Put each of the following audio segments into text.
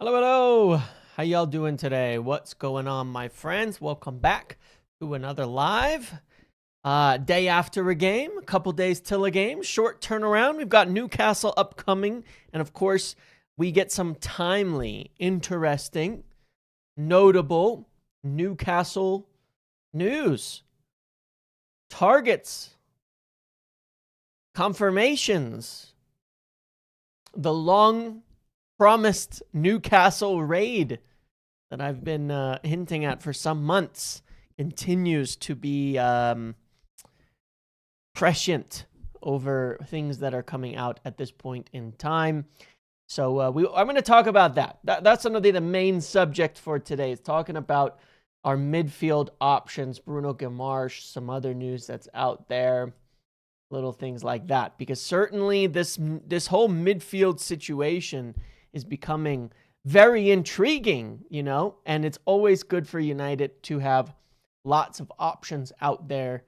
Hello, hello. How y'all doing today? What's going on, my friends? Welcome back to another live. Day after a game, a couple days till a game, short turnaround. We've got Newcastle upcoming, and of course, we get some timely, interesting, notable Newcastle news. Targets, confirmations, the long promised Newcastle raid that I've been hinting at for some months continues to be prescient over things that are coming out at this point in time. So I'm going to talk about that. That's going to be the main subject for today, is talking about our midfield options, Bruno Guimaraes, some other news that's out there, little things like that. Because certainly this whole midfield situation is becoming very intriguing, and it's always good for United to have lots of options out there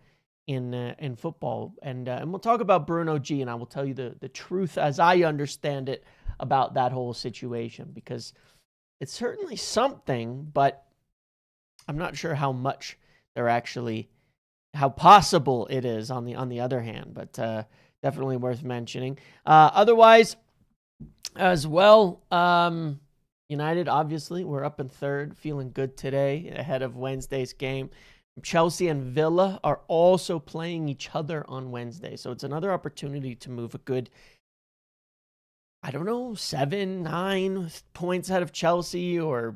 in football. And we'll talk about Bruno G, and I will tell you the truth as I understand it about that whole situation, because it's certainly something, but I'm not sure how much how possible it is on the other hand, but definitely worth mentioning. Otherwise, as well, United, obviously, we're up in third, feeling good today ahead of Wednesday's game. Chelsea and Villa are also playing each other on Wednesday, so it's another opportunity to move a good, 7-9 points ahead of Chelsea, or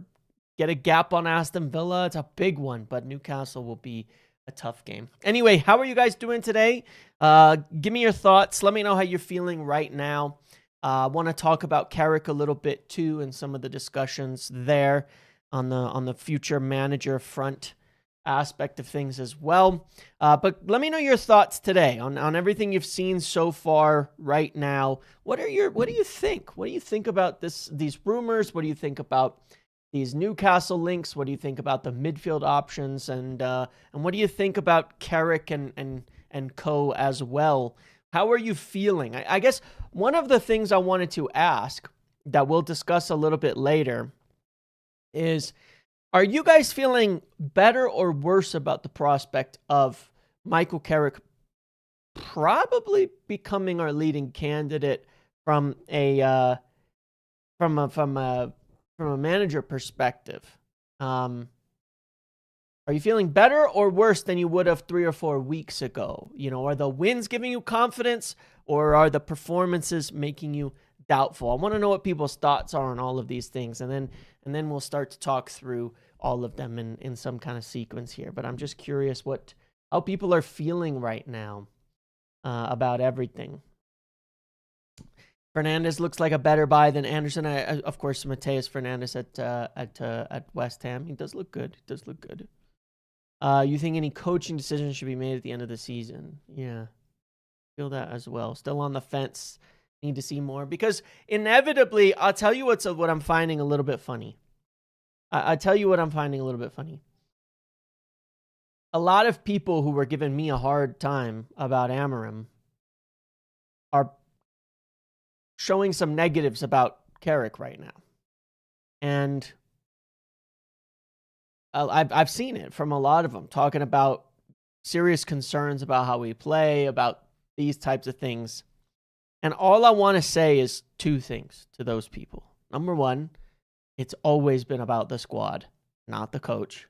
get a gap on Aston Villa. It's a big one, but Newcastle will be a tough game. Anyway, how are you guys doing today? Give me your thoughts. Let me know how you're feeling right now. I want to talk about Carrick a little bit too, and some of the discussions there on the future manager front aspect of things as well. But let me know your thoughts today on everything you've seen so far right now. What do you think? What do you think about these rumors? What do you think about these Newcastle links? What do you think about the midfield options? And what do you think about Carrick and co as well? How are you feeling? I guess one of the things I wanted to ask that we'll discuss a little bit later is, are you guys feeling better or worse about the prospect of Michael Carrick probably becoming our leading candidate from a manager perspective? Are you feeling better or worse than you would have 3 or 4 weeks ago? Are the wins giving you confidence, or are the performances making you doubtful? I want to know what people's thoughts are on all of these things, and then we'll start to talk through all of them in some kind of sequence here. But I'm just curious how people are feeling right now about everything. Fernandes looks like a better buy than Anderson. Of course, Mateus Fernandes at West Ham. He does look good. You think any coaching decisions should be made at the end of the season? Yeah, feel that as well. Still on the fence. Need to see more, because inevitably, I'll tell you what I'm finding a little bit funny. I'll tell you what I'm finding a little bit funny. A lot of people who were giving me a hard time about Amorim are showing some negatives about Carrick right now. And I've seen it from a lot of them, talking about serious concerns about how we play, about these types of things. And all I want to say is 2 things to those people. Number one, it's always been about the squad, not the coach.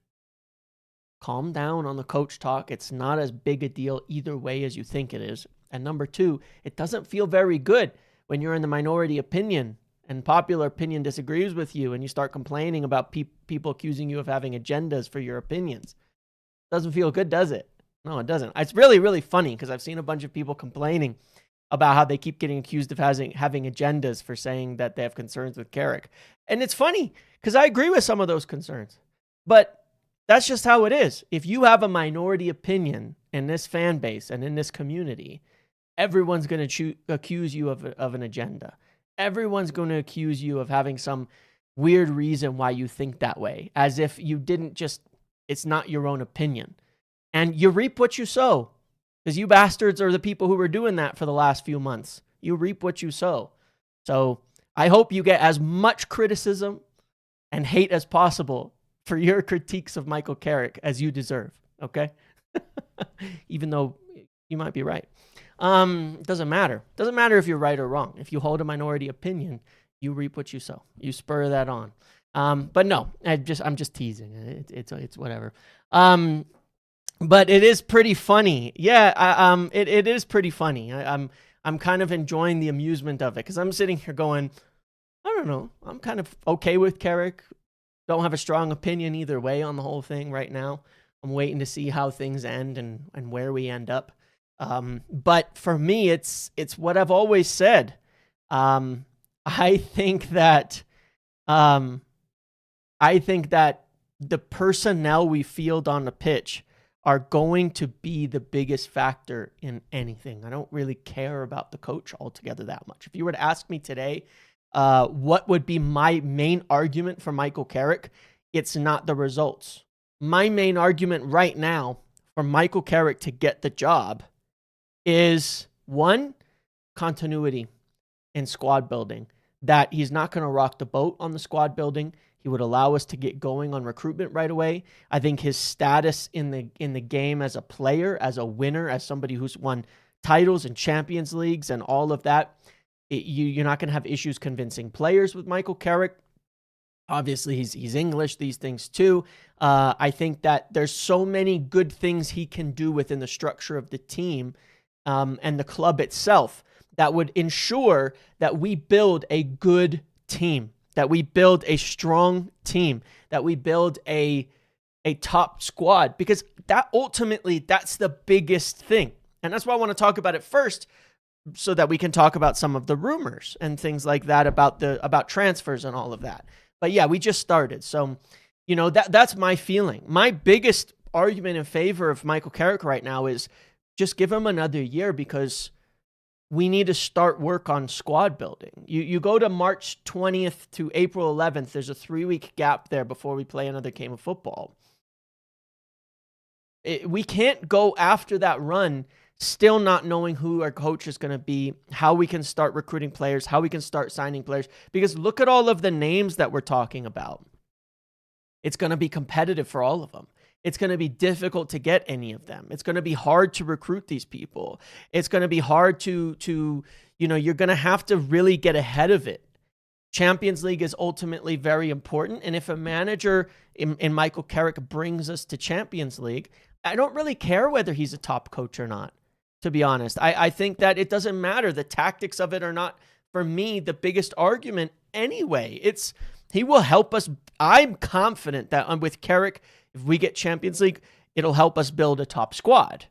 Calm down on the coach talk. It's not as big a deal either way as you think it is. And number 2, it doesn't feel very good when you're in the minority opinion and popular opinion disagrees with you, and you start complaining about people accusing you of having agendas for your opinions. Doesn't feel good, does it? No, it doesn't. It's really, really funny, because I've seen a bunch of people complaining about how they keep getting accused of having agendas for saying that they have concerns with Carrick. And it's funny, because I agree with some of those concerns. But that's just how it is. If you have a minority opinion in this fan base and in this community, everyone's going to accuse you of an agenda. Everyone's going to accuse you of having some weird reason why you think that way, as if you didn't it's not your own opinion. And you reap what you sow, because you bastards are the people who were doing that for the last few months. You reap what you sow. So I hope you get as much criticism and hate as possible for your critiques of Michael Carrick as you deserve. Okay. Even though you might be right. Doesn't matter. Doesn't matter if you're right or wrong. If you hold a minority opinion, you reap what you sow. You spur that on. But no, I'm just teasing. It's whatever. But it is pretty funny. Yeah. It is pretty funny. I'm kind of enjoying the amusement of it because I'm sitting here going, I don't know. I'm kind of okay with Carrick. Don't have a strong opinion either way on the whole thing right now. I'm waiting to see how things end and where we end up. But for me, it's what I've always said. I think that the personnel we field on the pitch are going to be the biggest factor in anything. I don't really care about the coach altogether that much. If you were to ask me today, what would be my main argument for Michael Carrick, it's not the results. My main argument right now for Michael Carrick to get the job is, one, continuity in squad building. That he's not going to rock the boat on the squad building. He would allow us to get going on recruitment right away. I think his status in the game as a player, as a winner, as somebody who's won titles and Champions Leagues and all of that, you're not going to have issues convincing players with Michael Carrick. Obviously, he's English, these things too. I think that there's so many good things he can do within the structure of the team and the club itself that would ensure that we build a good team, that we build a strong team, that we build a top squad, because that ultimately, that's the biggest thing. And that's why I want to talk about it first, so that we can talk about some of the rumors and things like that about transfers and all of that. But yeah, we just started. So, that's my feeling. My biggest argument in favor of Michael Carrick right now is just give him another year, because we need to start work on squad building. You go to March 20th to April 11th. There's a 3-week gap there before we play another game of football. We can't go after that run still not knowing who our coach is going to be, how we can start recruiting players, how we can start signing players. Because look at all of the names that we're talking about. It's going to be competitive for all of them. It's going to be difficult to get any of them. It's going to be hard to recruit these people. It's going to be hard to you're going to have to really get ahead of it. Champions League is ultimately very important. And if a manager in Michael Carrick brings us to Champions League, I don't really care whether he's a top coach or not, to be honest. I think that it doesn't matter. The tactics of it are not, for me, the biggest argument anyway. He will help us. I'm confident that with Carrick, if we get Champions League, it'll help us build a top squad.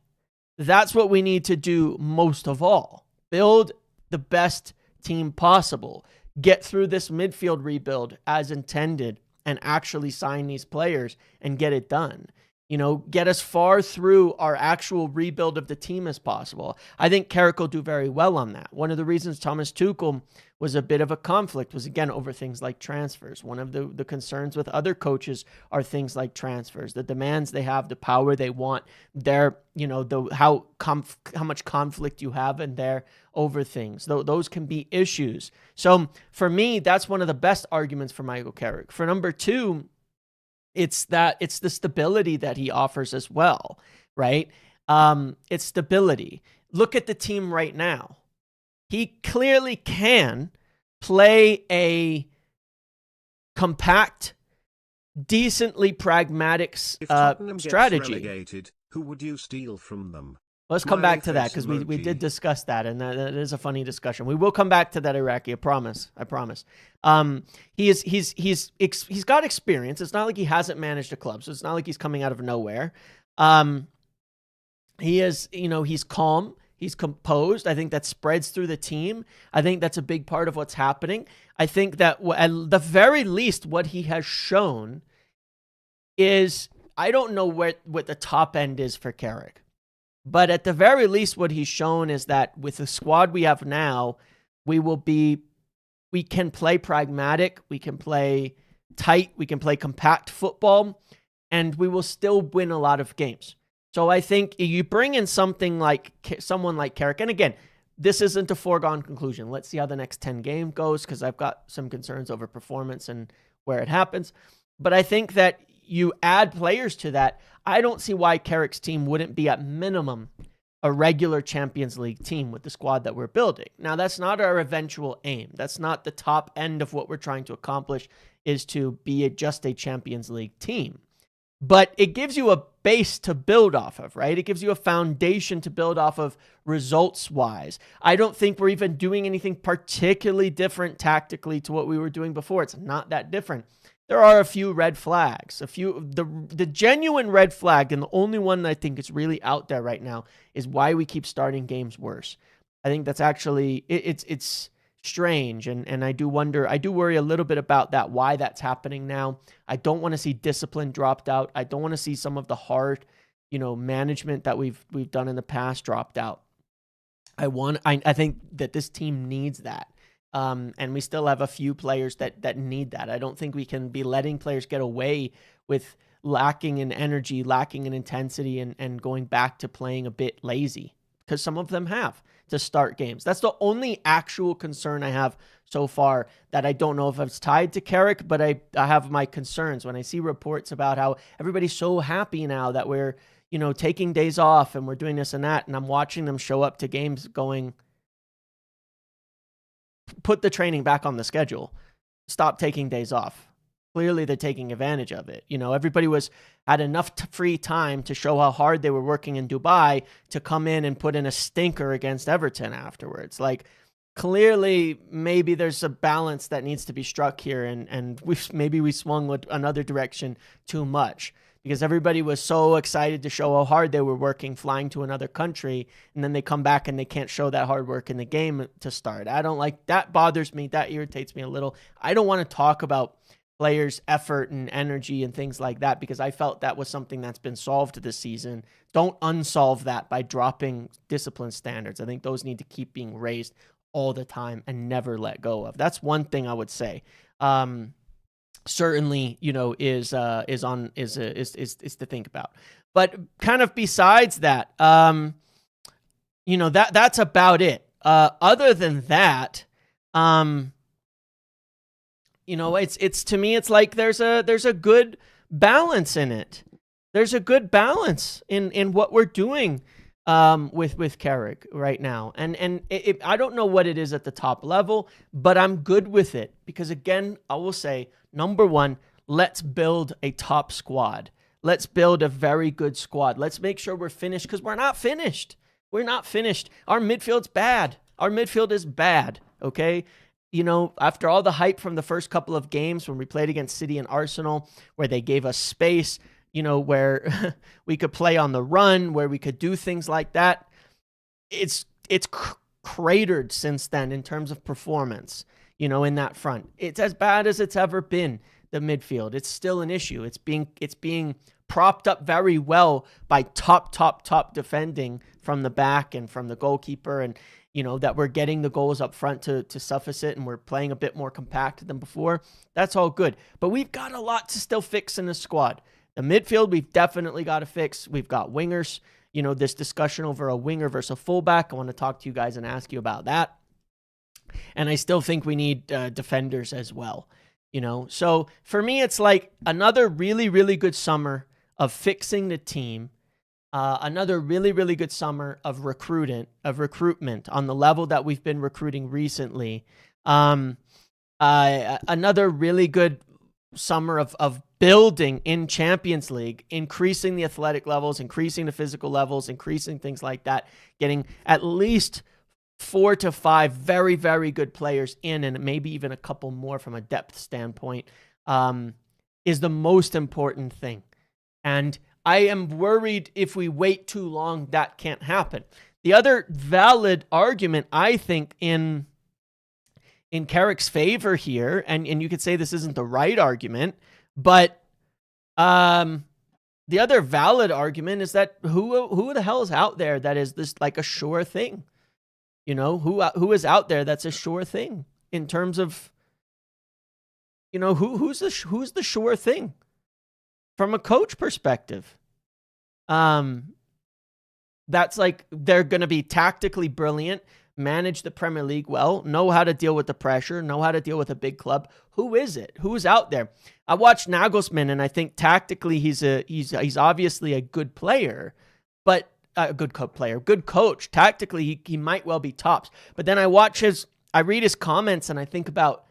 That's what we need to do most of all. Build the best team possible. Get through this midfield rebuild as intended and actually sign these players and get it done. Get us far through our actual rebuild of the team as possible. I think Carrick will do very well on that. One of the reasons Thomas Tuchel was a bit of a conflict was, again, over things like transfers. One of the concerns with other coaches are things like transfers, the demands they have, the power they want, their, how much conflict you have in there over things. Those can be issues. So for me, that's one of the best arguments for Michael Carrick. For number two, it's the stability that he offers as well, right? It's stability. Look at the team right now. He clearly can play a compact, decently pragmatic strategy. Relegated, who would you steal from them? Let's come back to that, because we did discuss that, and that is a funny discussion. We will come back to that, Iraqi. I promise. He's got experience. It's not like he hasn't managed a club, so it's not like he's coming out of nowhere. He's calm. He's composed. I think that spreads through the team. I think that's a big part of what's happening. I think that at the very least, what he has shown is, I don't know what the top end is for Carrick. But at the very least, what he's shown is that with the squad we have now, we can play pragmatic, we can play tight, we can play compact football, and we will still win a lot of games. So I think you bring in someone like Carrick, and again, this isn't a foregone conclusion. Let's see how the next 10 game goes, because I've got some concerns over performance and where it happens. But I think that you add players to that. I don't see why Carrick's team wouldn't be at minimum a regular Champions League team with the squad that we're building. Now, that's not our eventual aim. That's not the top end of what we're trying to accomplish, is to be just a Champions League team. But it gives you a base to build off of, right? It gives you a foundation to build off of results-wise. I don't think we're even doing anything particularly different tactically to what we were doing before. It's not that different. There are a few red flags. The genuine red flag, and the only one that I think is really out there right now, is why we keep starting games worse. I think that's actually, it's strange, and I do worry a little bit about that, why that's happening now. I don't want to see discipline dropped out. I don't want to see some of the hard, management that we've done in the past dropped out. I think that this team needs that. And we still have a few players that need that. I don't think we can be letting players get away with lacking in energy, lacking in intensity, and going back to playing a bit lazy, because some of them have to start games. That's the only actual concern I have so far, that I don't know if it's tied to Carrick, but I have my concerns when I see reports about how everybody's so happy now that we're, taking days off and we're doing this and that. And I'm watching them show up to games going, put the training back on the schedule. Stop taking days off. Clearly, they're taking advantage of it. Everybody had enough free time to show how hard they were working in Dubai to come in and put in a stinker against Everton afterwards. Like, clearly, maybe there's a balance that needs to be struck here, and we swung another direction too much, because everybody was so excited to show how hard they were working, flying to another country, and then they come back and they can't show that hard work in the game to start. I don't like that. Bothers me. That irritates me a little. I don't want to talk about players' effort and energy and things like that, because I felt that was something that's been solved this season. Don't unsolve that by dropping discipline standards. I think those need to keep being raised all the time and never let go of. That's one thing I would say. Certainly, is to think about. But kind of besides that, that's about it. Other than that, it's to me, it's like there's a good balance in it. There's a good balance in what we're doing with Carrick right now. And I don't know what it is at the top level, but I'm good with it, because again, I will say, number one, let's build a top squad. Let's build a very good squad. Let's make sure we're finished, because we're not finished. We're not finished. Our midfield's bad. Our midfield is bad, okay? After all the hype from the first couple of games when we played against City and Arsenal, where they gave us space, where we could play on the run, where we could do things like that, it's cratered since then in terms of performance, in that front. It's as bad as it's ever been, the midfield. It's still an issue. It's being propped up very well by top defending from the back and from the goalkeeper, and that we're getting the goals up front to suffice it, and we're playing a bit more compact than before. That's all good. But we've got a lot to still fix in the squad. The midfield, we've definitely got to fix. We've got wingers. This discussion over a winger versus a fullback, I want to talk to you guys and ask you about that. And I still think we need defenders as well. So for me, it's like another really, really good summer of fixing the team. Another really, really good summer of recruitment on the level that we've been recruiting recently. Another really good summer of building in Champions League, increasing the athletic levels, increasing the physical levels, increasing things like that, getting at least 4 to 5 very, very good players in, and maybe even a couple more from a depth standpoint, is the most important thing. And I am worried if we wait too long, that can't happen. The other valid argument, I think, in Carrick's favor here, and you could say this isn't the right argument, but the other valid argument is that who the hell is out there that is this like a sure thing? Who is out there that's a sure thing in terms of, who's the sure thing from a coach perspective? That's like, they're going to be tactically brilliant, manage the Premier League well, know how to deal with the pressure, know how to deal with a big club. Who is it? Who's out there? I watched Nagelsmann, and I think tactically he's obviously a good player, but a good player, good coach. Tactically, he might well be tops. But then I read his comments, and I think about,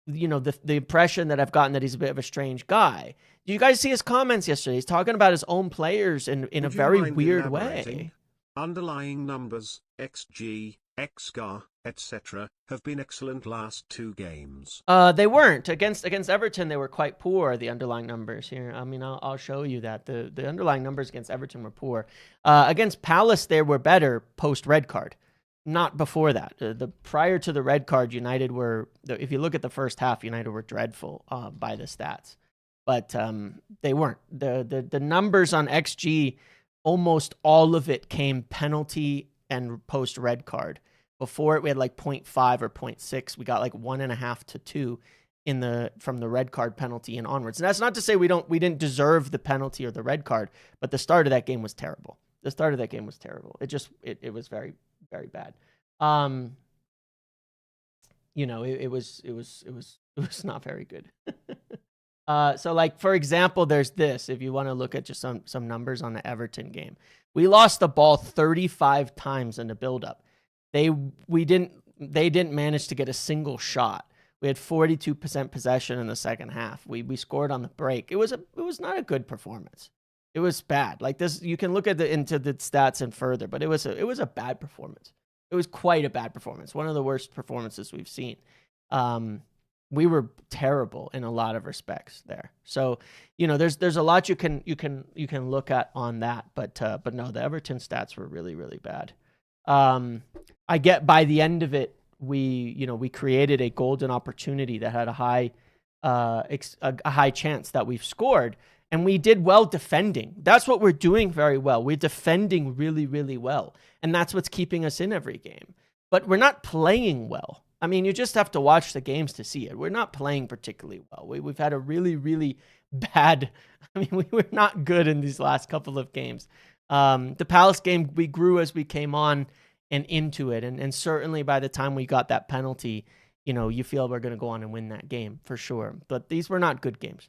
the impression that I've gotten that he's a bit of a strange guy. Did you guys see his comments yesterday? He's talking about his own players in a very weird way. Underlying numbers, XG, XGAR, etc., have been excellent last 2 games. They weren't. Against Everton, they were quite poor, the underlying numbers here. I mean, I'll show you that. The underlying numbers against Everton were poor. Against Palace, they were better post-red card. Not before that. Prior to the red card, United were, if you look at the first half, United were dreadful by the stats. But they weren't. The numbers on XG, almost all of it came penalty and post-red card. Before it, we had like 0.5 or 0.6. We got like 1.5 to 2 from the red card penalty and onwards. And that's not to say we didn't deserve the penalty or the red card, but the start of that game was terrible. It was very, very bad. It was not very good. So like, for example, there's this, if you want to look at just some numbers on the Everton game, we lost the ball 35 times in the buildup. They didn't manage to get a single shot. We had 42% possession in the second half. We scored on the break. It was not a good performance. It was bad. Like this, you can look into the stats and further, but it was a bad performance. It was quite a bad performance. One of the worst performances we've seen. We were terrible in a lot of respects there. So, there's a lot you can look at on that, but no, the Everton stats were really, really bad. I get by the end of it, we created a golden opportunity that had a high chance that we've scored, and we did well defending. That's what we're doing very well. We're defending really, really well, and that's what's keeping us in every game. But we're not playing well. I mean, you just have to watch the games to see it. We're not playing particularly well. We've had a really, really bad. I mean, we were not good in these last couple of games. The Palace game, we grew as we came on and into it. And certainly by the time we got that penalty, you feel we're going to go on and win that game for sure. But these were not good games.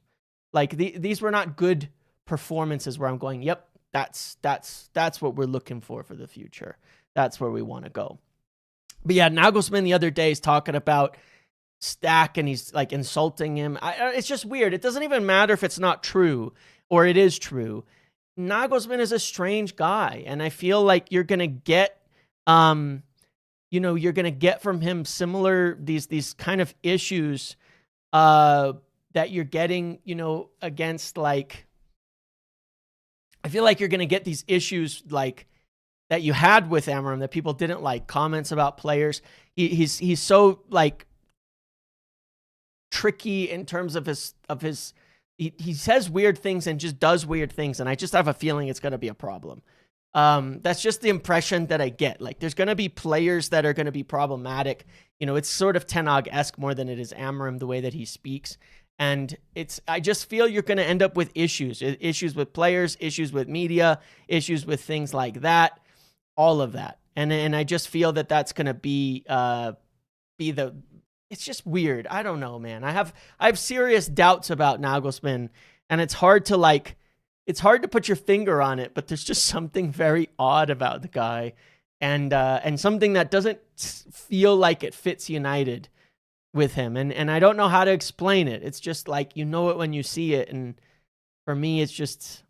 Like these were not good performances where I'm going, yep, that's what we're looking for the future. That's where we want to go. But yeah, Nagelsmann the other day is talking about Stack and he's like insulting him. It's just weird. It doesn't even matter if it's not true or it is true. Nagelsmann is a strange guy, and I feel like you're gonna get, you're gonna get from him similar these kind of issues that you're getting, against like. I feel like you're gonna get these issues like that you had with Amorim that people didn't like. Comments about players. He's so like tricky in terms of his. He says weird things and just does weird things, and I just have a feeling it's going to be a problem. That's just the impression that I get. Like, there's going to be players that are going to be problematic. It's sort of Ten Hag-esque more than it is Amorim, the way that he speaks. And I just feel you're going to end up with issues with players, issues with media, issues with things like that, all of that. And I just feel that that's going to be it's just weird. I don't know, man. I have serious doubts about Nagelsmann, and it's hard to put your finger on it, but there's just something very odd about the guy, and something that doesn't feel like it fits United with him. And I don't know how to explain it. It's just like, it when you see it, and for me, it's just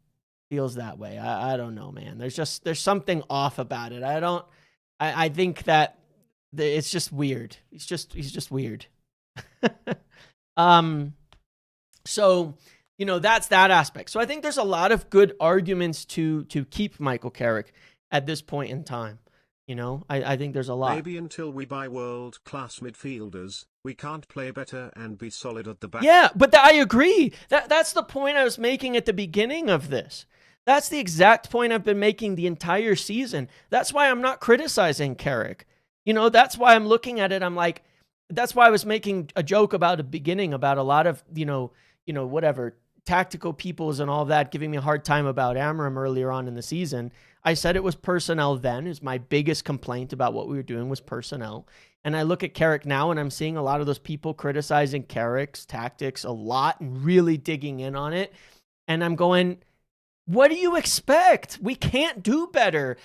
feels that way. I don't know, man. There's something off about it. I think that it's just weird. He's just weird. So, that's that aspect. So I think there's a lot of good arguments to keep Michael Carrick at this point in time. I think there's a lot. Maybe until we buy world-class midfielders, we can't play better and be solid at the back. Yeah, but I agree. That's the point I was making at the beginning of this. That's the exact point I've been making the entire season. That's why I'm not criticizing Carrick. That's why I'm looking at it. I'm like, that's why I was making a joke about the beginning about a lot of, whatever, tactical peoples and all that giving me a hard time about Amram earlier on in the season, I said it was personnel then. Is my biggest complaint about what we were doing was personnel. And I look at Carrick now and I'm seeing a lot of those people criticizing Carrick's tactics a lot and really digging in on it. And I'm going, what do you expect? We can't do better.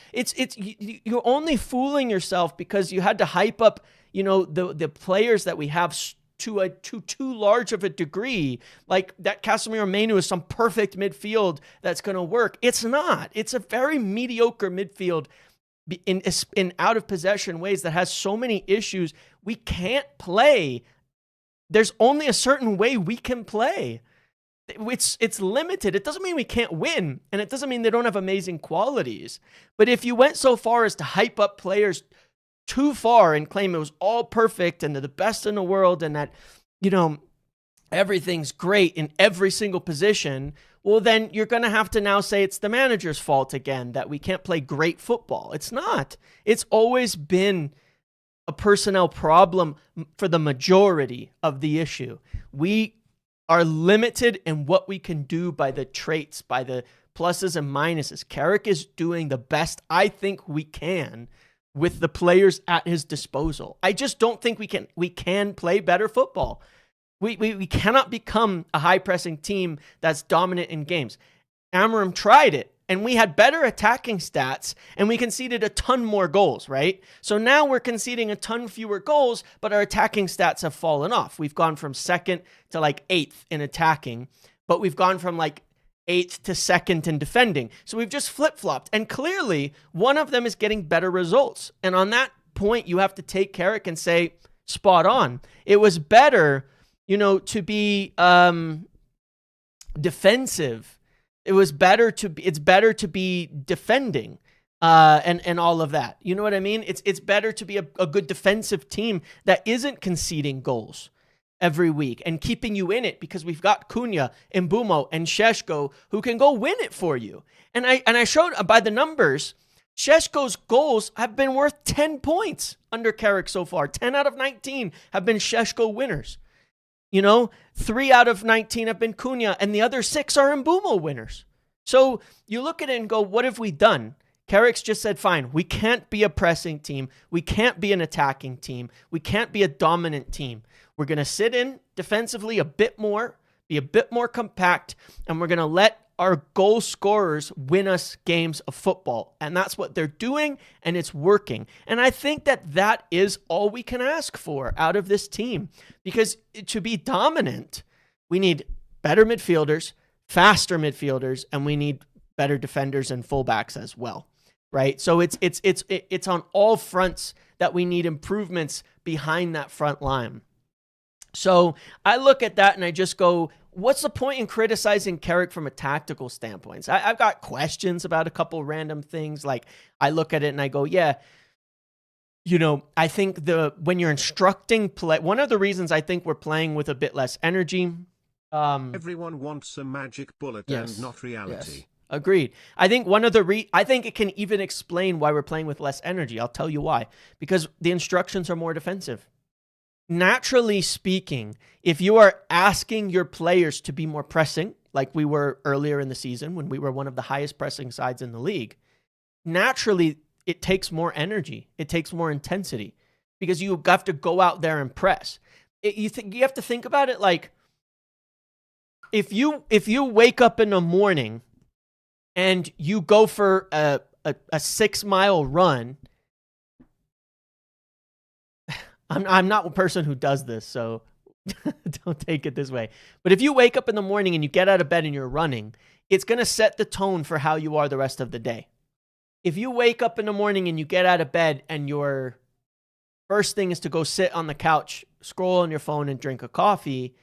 You're only fooling yourself because you had to hype up, the players that we have to too large of a degree. Like that Casemiro Manu is some perfect midfield that's going to work. It's not. It's a very mediocre midfield in out of possession ways that has so many issues. We can't play. There's only a certain way we can play. It's limited. It doesn't mean we can't win, and it doesn't mean they don't have amazing qualities. But if you went so far as to hype up players too far and claim it was all perfect and they're the best in the world and that, everything's great in every single position, well, then you're going to have to now say it's the manager's fault again that we can't play great football. It's not. It's always been a personnel problem for the majority of the issue. We are limited in what we can do by the traits, by the pluses and minuses. Carrick is doing the best I think we can with the players at his disposal. I just don't think we can play better football. We cannot become a high-pressing team that's dominant in games. Amram tried it, and we had better attacking stats, and we conceded a ton more goals, right? So now we're conceding a ton fewer goals, but our attacking stats have fallen off. We've gone from second to like 8th in attacking, but we've gone from like 8th to 2nd in defending. So we've just flip-flopped, and clearly one of them is getting better results. And on that point, you have to take Carrick and say, spot on. It was better, to be defensive. It's better to be defending and all of that. You know what I mean? It's better to be a good defensive team that isn't conceding goals every week and keeping you in it, because we've got Cunha, Mbumo, and Šeško who can go win it for you. And I showed by the numbers, Šeško's goals have been worth 10 points under Carrick so far. 10 out of 19 have been Šeško winners. 3 out of 19 have been Cunha, and the other 6 are Mbumo winners. So you look at it and go, what have we done? Carrick's just said, fine, we can't be a pressing team. We can't be an attacking team. We can't be a dominant team. We're going to sit in defensively a bit more, be a bit more compact, and we're going to let our goal scorers win us games of football. And that's what they're doing, and it's working. And I think that is all we can ask for out of this team. Because to be dominant, we need better midfielders, faster midfielders, and we need better defenders and fullbacks as well. Right? So it's on all fronts that we need improvements behind that front line. So I look at that and I just go, what's the point in criticizing Carrick from a tactical standpoint? So I've got questions about a couple random things. Like I look at it and I go, yeah, I think when you're instructing play, one of the reasons I think we're playing with a bit less energy. Everyone wants a magic bullet and not reality. Yes. Agreed. I think I think it can even explain why we're playing with less energy. I'll tell you why. Because the instructions are more defensive. Naturally speaking, if you are asking your players to be more pressing, like we were earlier in the season when we were one of the highest pressing sides in the league, naturally it takes more energy. It takes more intensity because you have to go out there and press. You have to think about it like if you wake up in the morning and you go for a 6-mile run. I'm not a person who does this, so don't take it this way. But if you wake up in the morning and you get out of bed and you're running, it's going to set the tone for how you are the rest of the day. If you wake up in the morning and you get out of bed and your first thing is to go sit on the couch, scroll on your phone and drink a coffee,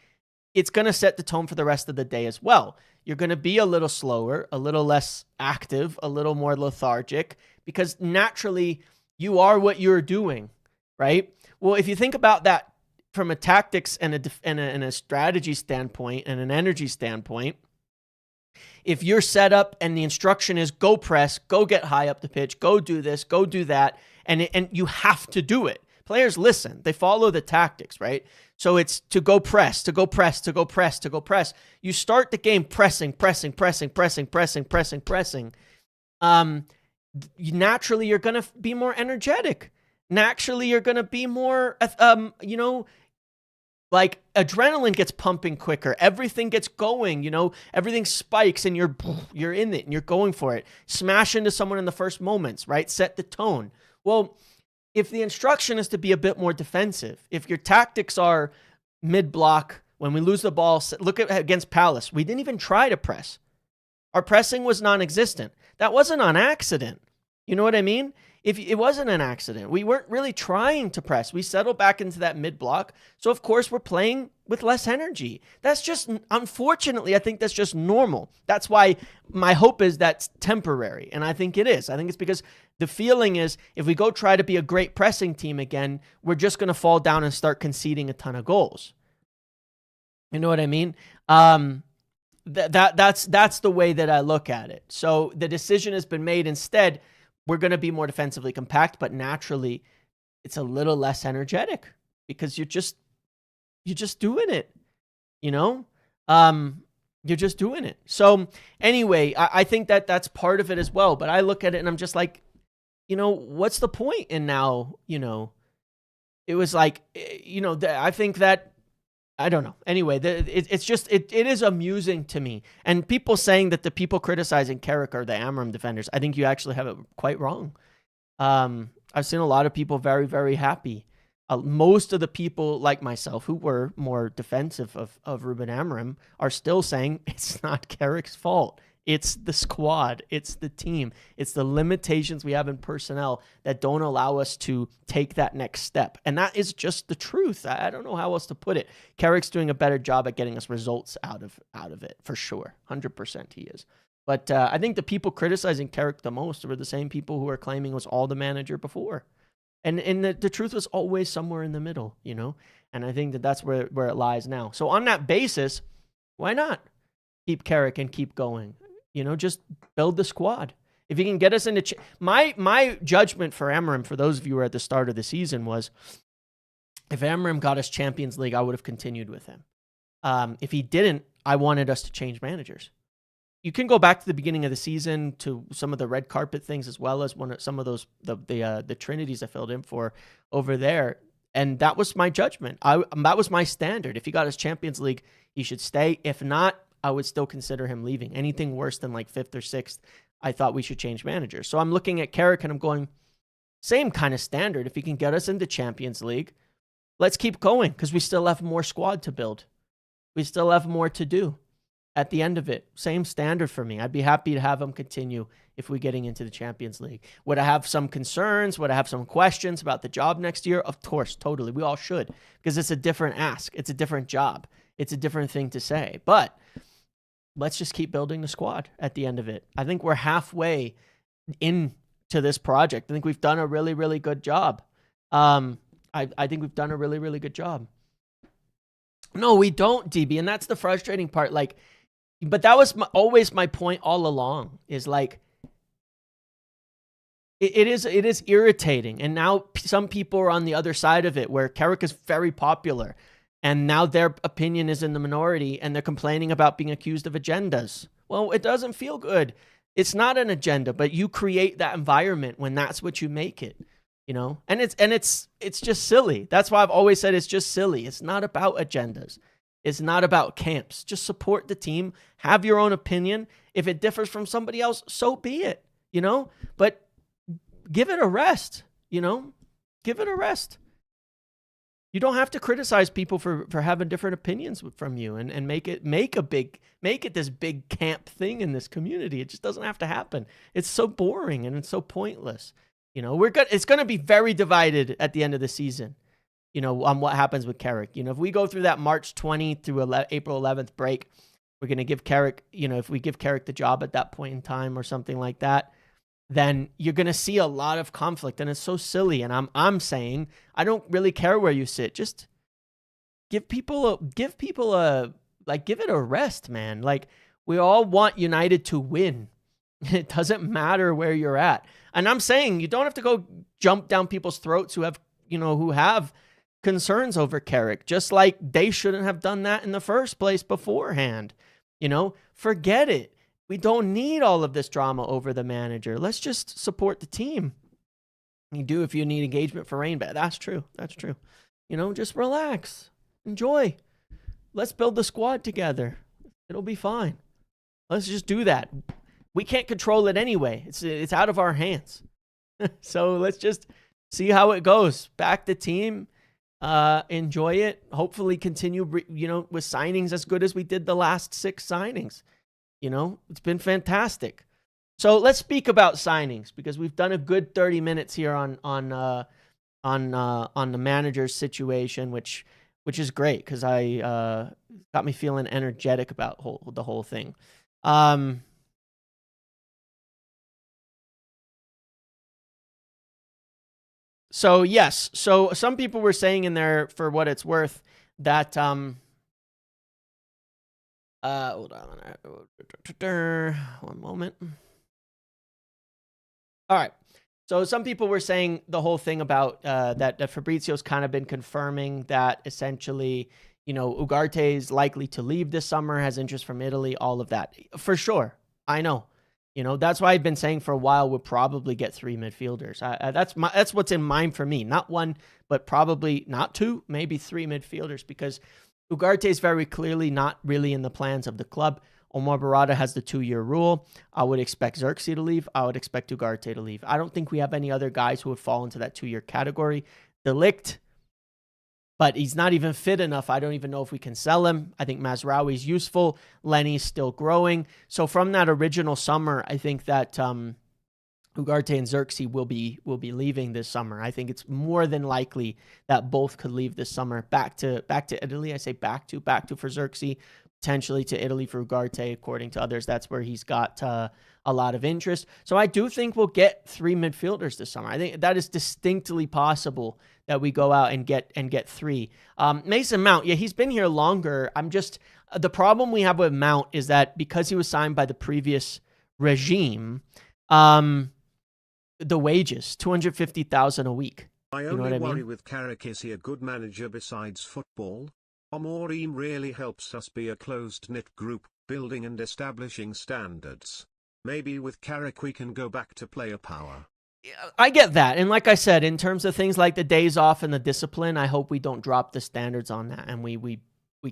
it's going to set the tone for the rest of the day as well. You're going to be a little slower, a little less active, a little more lethargic, because naturally you are what you're doing, right? Well, if you think about that from a tactics and a strategy standpoint and an energy standpoint, if you're set up and the instruction is go press, go get high up the pitch, go do this, go do that, and you have to do it. Players listen. They follow the tactics, right? So it's to go press, to go press, to go press, to go press. You start the game pressing. Naturally, you're going to be more energetic. Naturally, you're going to be more, like adrenaline gets pumping quicker. Everything gets going, everything spikes and you're in it and you're going for it. Smash into someone in the first moments, right? Set the tone. Well, if the instruction is to be a bit more defensive, if your tactics are mid-block, when we lose the ball, look at against Palace. We didn't even try to press. Our pressing was non-existent. That wasn't on accident. You know what I mean? If it wasn't an accident, we weren't really trying to press. We settled back into that mid-block. So, of course, we're playing with less energy. That's just, unfortunately, I think that's just normal. That's why my hope is that's temporary. And I think it is. I think it's because the feeling is if we go try to be a great pressing team again, we're just going to fall down and start conceding a ton of goals. You know what I mean? That's the way that I look at it. So the decision has been made. Instead, we're going to be more defensively compact, but naturally it's a little less energetic because you're just doing it, you're just doing it. So anyway, I think that that's part of it as well, but I look at it and I'm just like, what's the point? And now, it was like, I think that, I don't know. Anyway, it is amusing to me. And people saying that the people criticizing Carrick are the Amram defenders, I think you actually have it quite wrong. I've seen a lot of people very, very happy. Most of the people like myself who were more defensive of Ruben Amram are still saying it's not Carrick's fault. It's the squad. It's the team. It's the limitations we have in personnel that don't allow us to take that next step. And that is just the truth. I don't know how else to put it. Carrick's doing a better job at getting us results out of it, for sure. 100% he is. But I think the people criticizing Carrick the most were the same people who are claiming was all the manager before. And the truth was always somewhere in the middle, And I think that's where it lies now. So on that basis, why not keep Carrick and keep going? Just build the squad. If you can get us into... My judgment for Amram, for those of you who were at the start of the season, was if Amram got us Champions League, I would have continued with him. If he didn't, I wanted us to change managers. You can go back to the beginning of the season to some of the red carpet things as well as some of those the trinities I filled in for over there. And that was my judgment. That was my standard. If he got us Champions League, he should stay. If not, I would still consider him leaving. Anything worse than like 5th or 6th, I thought we should change managers. So I'm looking at Carrick and I'm going, same kind of standard. If he can get us into Champions League, let's keep going because we still have more squad to build. We still have more to do at the end of it. Same standard for me. I'd be happy to have him continue if we're getting into the Champions League. Would I have some concerns? Would I have some questions about the job next year? Of course, totally. We all should because it's a different ask. It's a different job. It's a different thing to say. But let's just keep building the squad at the end of it. I think we're halfway into this project. I think we've done a really, really good job. I think we've done a really, really good job. No, we don't, DB. And that's the frustrating part. But that was always my point all along is it is irritating. And now some people are on the other side of it where Carrick is very popular. And now their opinion is in the minority and they're complaining about being accused of agendas. Well, it doesn't feel good. It's not an agenda, but you create that environment when that's what you make it, And it's just silly. That's why I've always said it's just silly. It's not about agendas. It's not about camps. Just support the team. Have your own opinion. If it differs from somebody else, so be it, But give it a rest, Give it a rest. You don't have to criticize people for having different opinions from you and make it this big camp thing in this community. It just doesn't have to happen. It's so boring and it's so pointless. It's going to be very divided at the end of the season, on what happens with Carrick. If we go through that March 20 through April 11th break, we're going to give Carrick, if we give Carrick the job at that point in time or something like that, then you're going to see a lot of conflict and it's so silly. And I'm saying, I don't really care where you sit. Just give it a rest, man. We all want United to win. It doesn't matter where you're at. And I'm saying you don't have to go jump down people's throats who have concerns over Carrick, just like they shouldn't have done that in the first place beforehand. Forget it. We don't need all of this drama over the manager. Let's just support the team. You do if you need engagement for Rainbat. That's true. Just relax. Enjoy. Let's build the squad together. It'll be fine. Let's just do that. We can't control it anyway. It's out of our hands. So let's just see how it goes. Back the team. Enjoy it. Hopefully continue, with signings as good as we did the last 6 signings. It's been fantastic. So let's speak about signings, because we've done a good 30 minutes here on the manager's situation, which is great, because I got me feeling energetic about the whole thing. So yes, so some people were saying in there, for what it's worth, that hold on one moment. All right. So some people were saying the whole thing about that Fabrizio's kind of been confirming that essentially, Ugarte is likely to leave this summer, has interest from Italy, all of that. For sure. I know. That's why I've been saying for a while we'll probably get 3 midfielders. That's what's in mind for me. Not 1, but probably not 2, maybe 3 midfielders, because Ugarte is very clearly not really in the plans of the club. Omar Barada has the 2-year rule. I would expect Xerxes to leave. I would expect Ugarte to leave. I don't think we have any other guys who would fall into that 2-year category. Delict, but he's not even fit enough. I don't even know if we can sell him. I think Mazraoui's useful. Lenny's still growing. So from that original summer, I think that Ugarte and Xerxes will be leaving this summer. I think it's more than likely that both could leave this summer. Back to Italy. I say back to for Xerxes, potentially to Italy for Ugarte, according to others. That's where he's got a lot of interest. So I do think we'll get 3 midfielders this summer. I think that is distinctly possible that we go out and get 3. Mason Mount, yeah, he's been here longer. The problem we have with Mount is that because he was signed by the previous regime, the wages, $250,000 a week. My only worry with Carrick, is he a good manager besides football? Amorim really helps us be a closed-knit group, building and establishing standards. Maybe with Carrick we can go back to player power. I get that. And like I said, in terms of things like the days off and the discipline, I hope we don't drop the standards on that. And we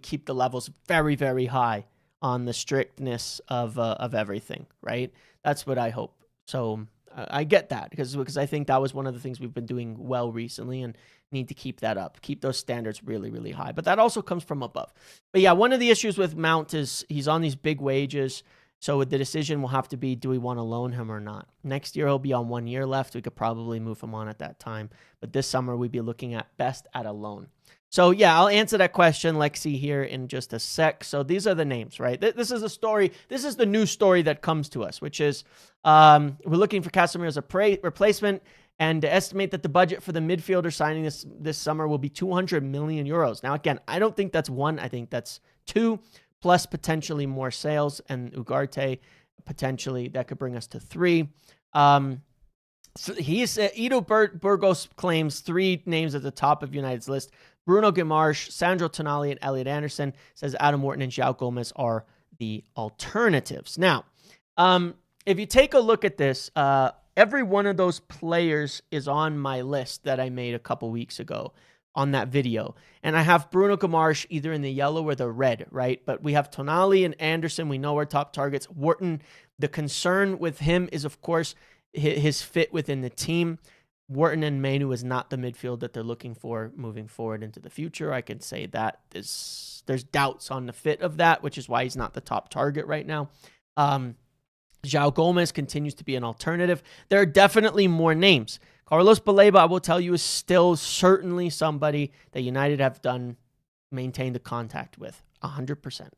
keep the levels very, very high on the strictness of everything, right? That's what I hope. So I get that because I think that was one of the things we've been doing well recently and need to keep that up. Keep those standards really, really high. But that also comes from above. But yeah, one of the issues with Mount is he's on these big wages. So the decision will have to be, do we want to loan him or not? Next year, he'll be on 1 year left. We could probably move him on at that time. But this summer, we'd be looking at best at a loan. So yeah, I'll answer that question, Lexi, here in just a sec. So these are the names, right? This is a story. This is the new story that comes to us, which is we're looking for Casemiro as a replacement and to estimate that the budget for the midfielder signing this summer will be 200 million euros. Now, again, I don't think that's 1. I think that's 2. Plus potentially more sales, and Ugarte potentially that could bring us to 3. So Ido Burgos claims 3 names at the top of United's list: Bruno Guimaraes, Sandro Tonali, and Elliot Anderson. Says Adam Wharton and João Gomez are the alternatives. Now, if you take a look at this, every one of those players is on my list that I made a couple weeks ago on that video. And I have Bruno Guimaraes either in the yellow or the red, right? But we have Tonali and Anderson. We know our top targets. Wharton, the concern with him is, of course, his fit within the team. Wharton and Manu is not the midfield that they're looking for moving forward into the future. I can say that there's doubts on the fit of that, which is why he's not the top target right now. João Gomez continues to be an alternative. There are definitely more names. Carlos Baleba, I will tell you, is still certainly somebody that United have maintained the contact with, 100%.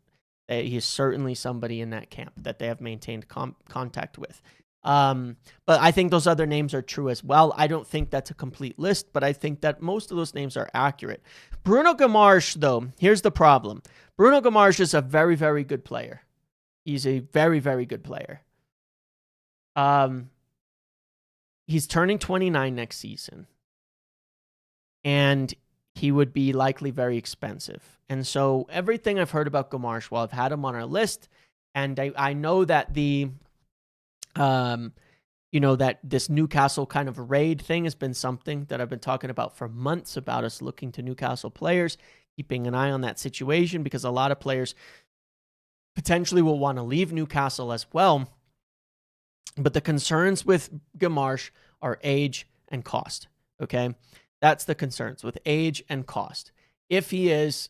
He is certainly somebody in that camp that they have maintained contact with. But I think those other names are true as well. I don't think that's a complete list, but I think that most of those names are accurate. Bruno Guimaraes, though, here's the problem. Bruno Guimaraes is a very, very good player. He's a very, very good player. He's turning 29 next season. And he would be likely very expensive. And so everything I've heard about Guimaraes, while I've had him on our list, and I know that that this Newcastle kind of raid thing has been something that I've been talking about for months, about us looking to Newcastle players, keeping an eye on that situation, because a lot of players potentially will want to leave Newcastle as well. But the concerns with Guimaraes are age and cost, okay? That's the concerns with age and cost. If he is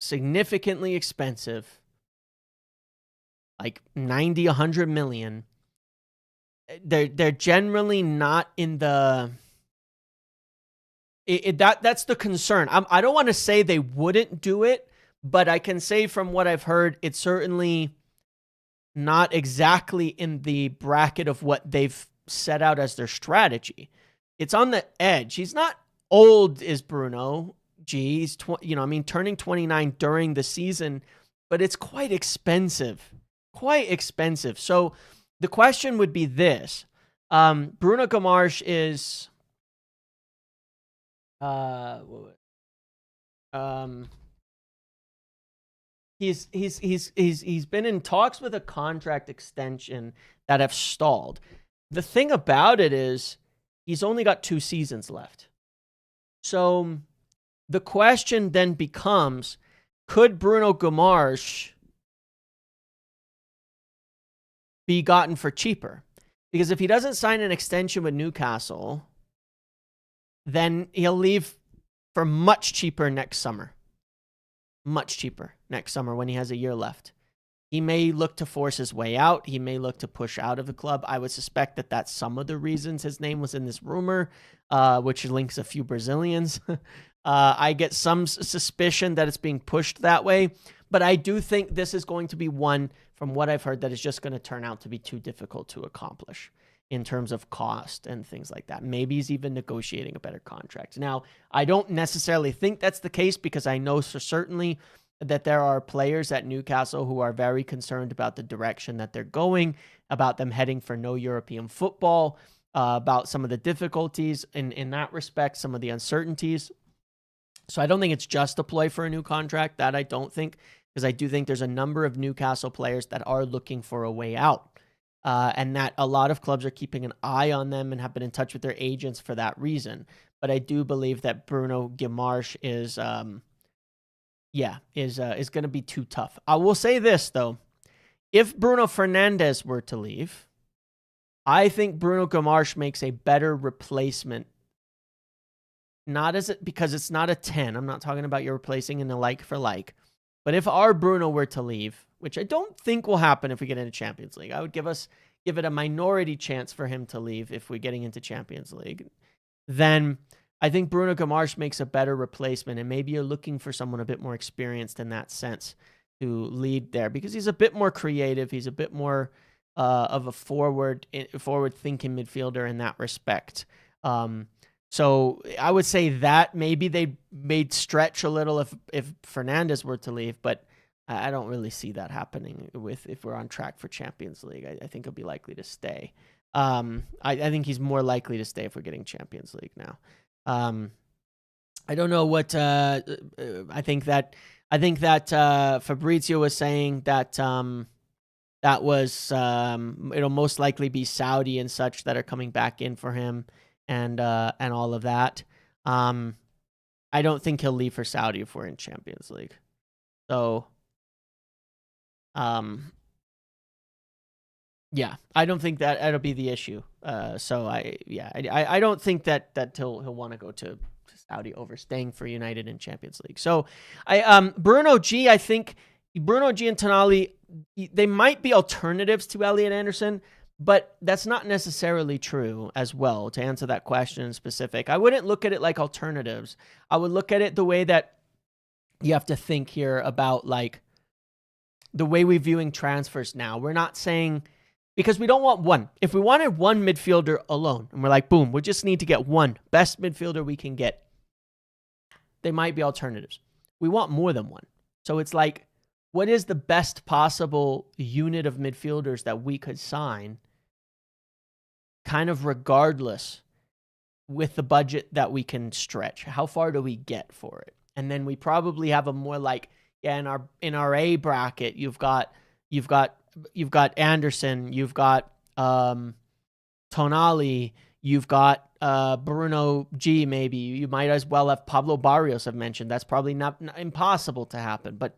significantly expensive, like 90, 100 million, they're generally not in the... That's the concern. I don't want to say they wouldn't do it, but I can say from what I've heard, it's certainly not exactly in the bracket of what they've set out as their strategy. It's on the edge. He's not old, is Bruno G. He's turning 29 during the season, but it's quite expensive. Quite expensive. So the question would be this. Bruno Guimaraes is he's been in talks with a contract extension that have stalled. The thing about it is he's only got 2 seasons left. So the question then becomes, could Bruno Guimaraes be gotten for cheaper? Because if he doesn't sign an extension with Newcastle, then he'll leave for much cheaper next summer. Much cheaper next summer when he has a year left. He may look to force his way out. He may look to push out of the club. I would suspect that that's some of the reasons his name was in this rumor, which links a few Brazilians. I get some suspicion that it's being pushed that way, but I do think this is going to be one, from what I've heard, that is just going to turn out to be too difficult to accomplish in terms of cost and things like that. Maybe he's even negotiating a better contract. Now, I don't necessarily think that's the case, because I know for certainly that there are players at Newcastle who are very concerned about the direction that they're going, about them heading for no European football, about some of the difficulties in that respect, some of the uncertainties. So I don't think it's just a ploy for a new contract. That I don't think, because I do think there's a number of Newcastle players that are looking for a way out. And that a lot of clubs are keeping an eye on them and have been in touch with their agents for that reason. But I do believe that Bruno Guimaraes is going to be too tough. I will say this, though. If Bruno Fernandes were to leave, I think Bruno Guimaraes makes a better replacement. Because it's not a 10. I'm not talking about you're replacing in a like for like. But if our Bruno were to leave, which I don't think will happen if we get into Champions League, I would give it a minority chance for him to leave if we're getting into Champions League, then I think Bruno Guimaraes makes a better replacement, and maybe you're looking for someone a bit more experienced in that sense to lead there, because he's a bit more creative. He's a bit more of a forward-thinking midfielder in that respect. So I would say that maybe they made stretch a little if Fernandes were to leave, but I don't really see that happening if we're on track for Champions League. I think he'll be likely to stay. I think he's more likely to stay if we're getting Champions League now. I don't know what I think that Fabrizio was saying that that was it'll most likely be Saudi and such that are coming back in for him. And all of that. I don't think he'll leave for Saudi if we're in Champions League. So, yeah, I don't think that that'll be the issue. So I don't think that he'll want to go to Saudi over staying for United in Champions League. So Bruno G, I think Bruno G and Tonali, they might be alternatives to Elliot Anderson, but that's not necessarily true as well, to answer that question in specific. I wouldn't look at it like alternatives. I would look at it the way that you have to think here about, like, the way we're viewing transfers now. We're not saying, because we don't want one. If we wanted one midfielder alone, and we're like, boom, we just need to get one best midfielder we can get, they might be alternatives. We want more than one. So it's like, what is the best possible unit of midfielders that we could sign, kind of regardless with the budget that we can stretch? How far do we get for it? And then we probably have a more like, in our A bracket, you've got Anderson, you've got Tonali, you've got Bruno G. Maybe you might as well have Pablo Barrios. I've mentioned that's probably not impossible to happen, but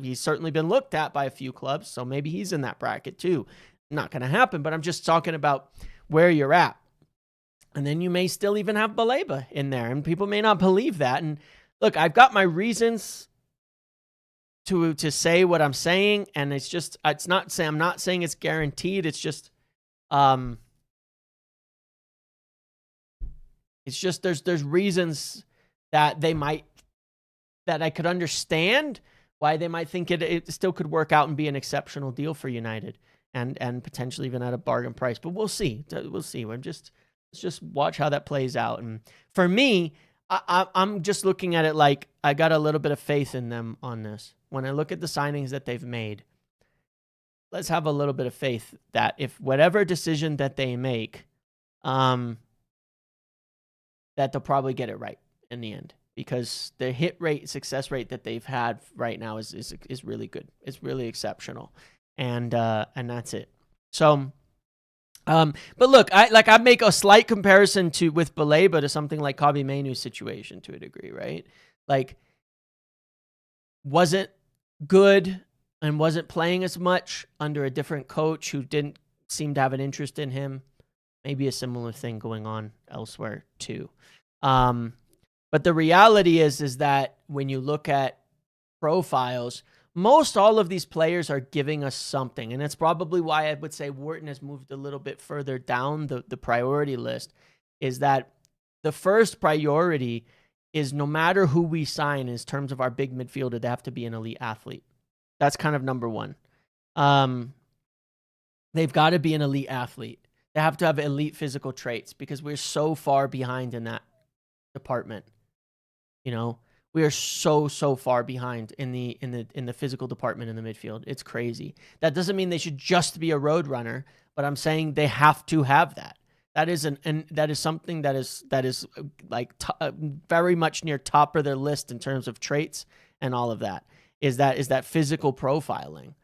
he's certainly been looked at by a few clubs, so maybe he's in that bracket too. Not going to happen, but I'm just talking about where you're at. And then you may still even have Baleba in there, and people may not believe that. And look, I've got my reasons to say what I'm saying, and I'm not saying it's guaranteed. It's just there's reasons that I could understand why they might think it still could work out and be an exceptional deal for United, and potentially even at a bargain price. But we'll see. Let's just watch how that plays out. And for me, I'm just looking at it like I got a little bit of faith in them on this. When I look at the signings that they've made, let's have a little bit of faith that if whatever decision that they make, that they'll probably get it right in the end, because the hit rate, success rate that they've had right now is really good. It's really exceptional. And that's it. So, but look, I make a slight comparison with Baleba to something like Kobbie Mainoo's situation to a degree, right? Like, wasn't good and wasn't playing as much under a different coach who didn't seem to have an interest in him. Maybe a similar thing going on elsewhere too. But the reality is that when you look at profiles, most all of these players are giving us something. And that's probably why I would say Wharton has moved a little bit further down the priority list, is that the first priority is no matter who we sign in terms of our big midfielder, they have to be an elite athlete. That's kind of number one. They've got to be an elite athlete. They have to have elite physical traits, because we're so far behind in that department. You know, we are so far behind in the physical department in the midfield. It's crazy. That doesn't mean they should just be a road runner, but I'm saying they have to have that. That is something that is like very much near top of their list in terms of traits and all of that. Is that physical profiling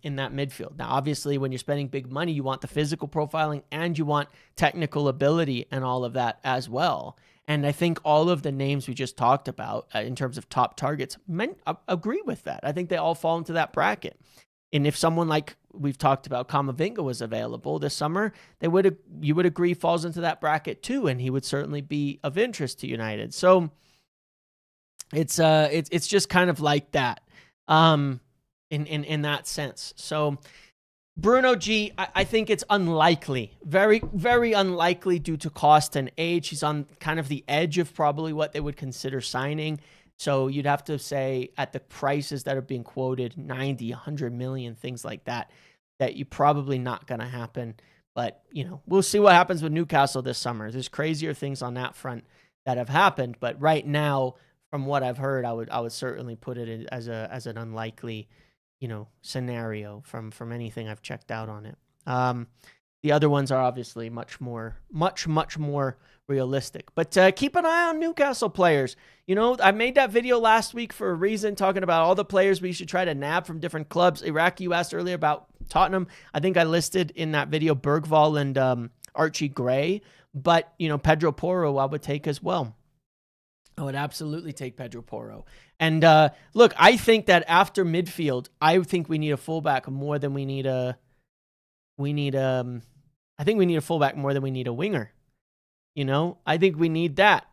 in that midfield. Now, obviously, when you're spending big money, you want the physical profiling and you want technical ability and all of that as well. And I think all of the names we just talked about in terms of top targets agree with that. I think they all fall into that bracket. And if someone like we've talked about, Kamavinga, was available this summer, you would agree falls into that bracket too, and he would certainly be of interest to United. So it's just kind of like that in that sense. So Bruno G, I think it's unlikely, very, very unlikely due to cost and age. He's on kind of the edge of probably what they would consider signing. So you'd have to say at the prices that are being quoted, 90, 100 million, things like that, that you're probably not going to happen. But, we'll see what happens with Newcastle this summer. There's crazier things on that front that have happened. But right now, from what I've heard, I would certainly put it as an unlikely scenario from anything I've checked out on it. The other ones are obviously much more realistic. But keep an eye on Newcastle players. I made that video last week for a reason, talking about all the players we should try to nab from different clubs. Iraqi, you asked earlier about Tottenham. I think I listed in that video Bergvall and Archie Gray. But, Pedro Porro I would take as well. I would absolutely take Pedro Porro. And look, I think that after midfield, I think we need a fullback more than we need a I think we need a fullback more than we need a winger. I think we need that.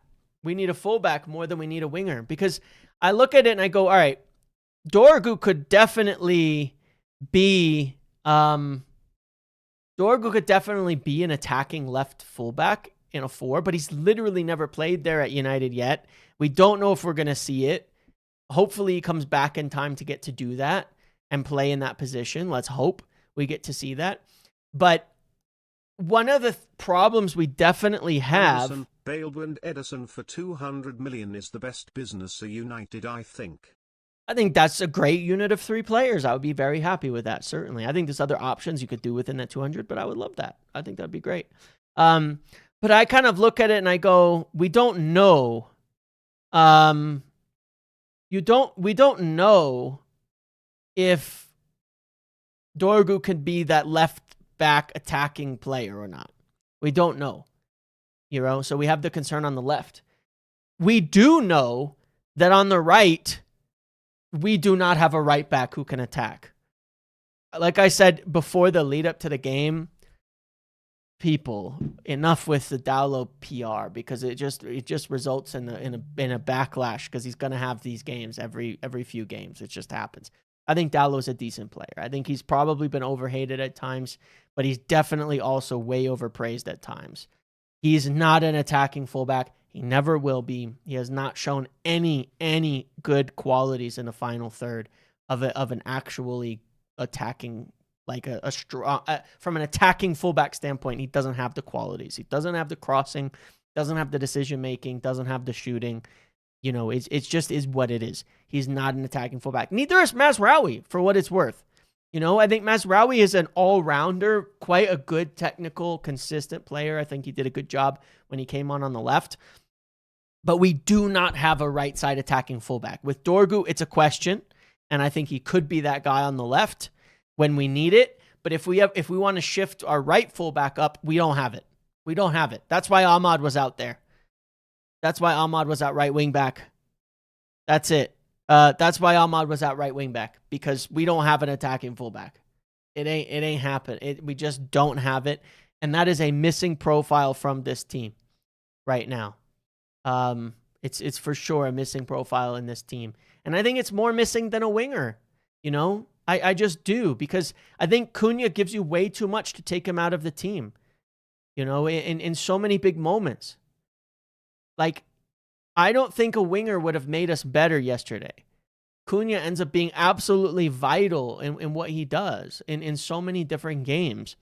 We need a fullback more than we need a winger, because I look at it and I go, all right, Dorgu could definitely be an attacking left fullback in a 4, but he's literally never played there at United yet. We don't know if we're going to see it. Hopefully he comes back in time to get to do that and play in that position. Let's hope we get to see that. But one of the problems we definitely have... Anderson, Bale and Edison for 200 million is the best business at United, I think. I think that's a great unit of 3 players. I would be very happy with that, certainly. I think there's other options you could do within that 200, but I would love that. I think that'd be great. But I kind of look at it and I go, we don't know. We don't know if Dorgu can be that left back attacking player or not. We don't know. So we have the concern on the left. We do know that on the right, we do not have a right back who can attack. Like I said before the lead up to the game, people, enough with the Dowlow PR, because it just results in a backlash, because he's gonna have these games every few games. It just happens. I think Dowlow's a decent player. I think he's probably been overhated at times, but he's definitely also way overpraised at times. He's not an attacking fullback. He never will be. He has not shown any good qualities in the final third of an actually attacking, like a strong, from an attacking fullback standpoint. He doesn't have the qualities. He doesn't have the crossing, doesn't have the decision making, doesn't have the shooting. It's just is what it is. He's not an attacking fullback. Neither is Mazraoui, for what it's worth. I think Mazraoui is an all-rounder, quite a good technical, consistent player. I think he did a good job when he came on the left. But we do not have a right side attacking fullback. With Dorgu, it's a question, and I think he could be that guy on the left when we need it. But if we want to shift our right fullback up, we don't have it. We don't have it. That's why Ahmad was out there. That's why Ahmad was at right wing back. That's it. That's why Ahmad was at right wing back, because we don't have an attacking fullback. It ain't happen. We just don't have it, and that is a missing profile from this team right now. It's for sure a missing profile in this team, and I think it's more missing than a winger. I just do, because I think Cunha gives you way too much to take him out of the team. In so many big moments. Like, I don't think a winger would have made us better yesterday. Cunha ends up being absolutely vital in what he does in so many different games.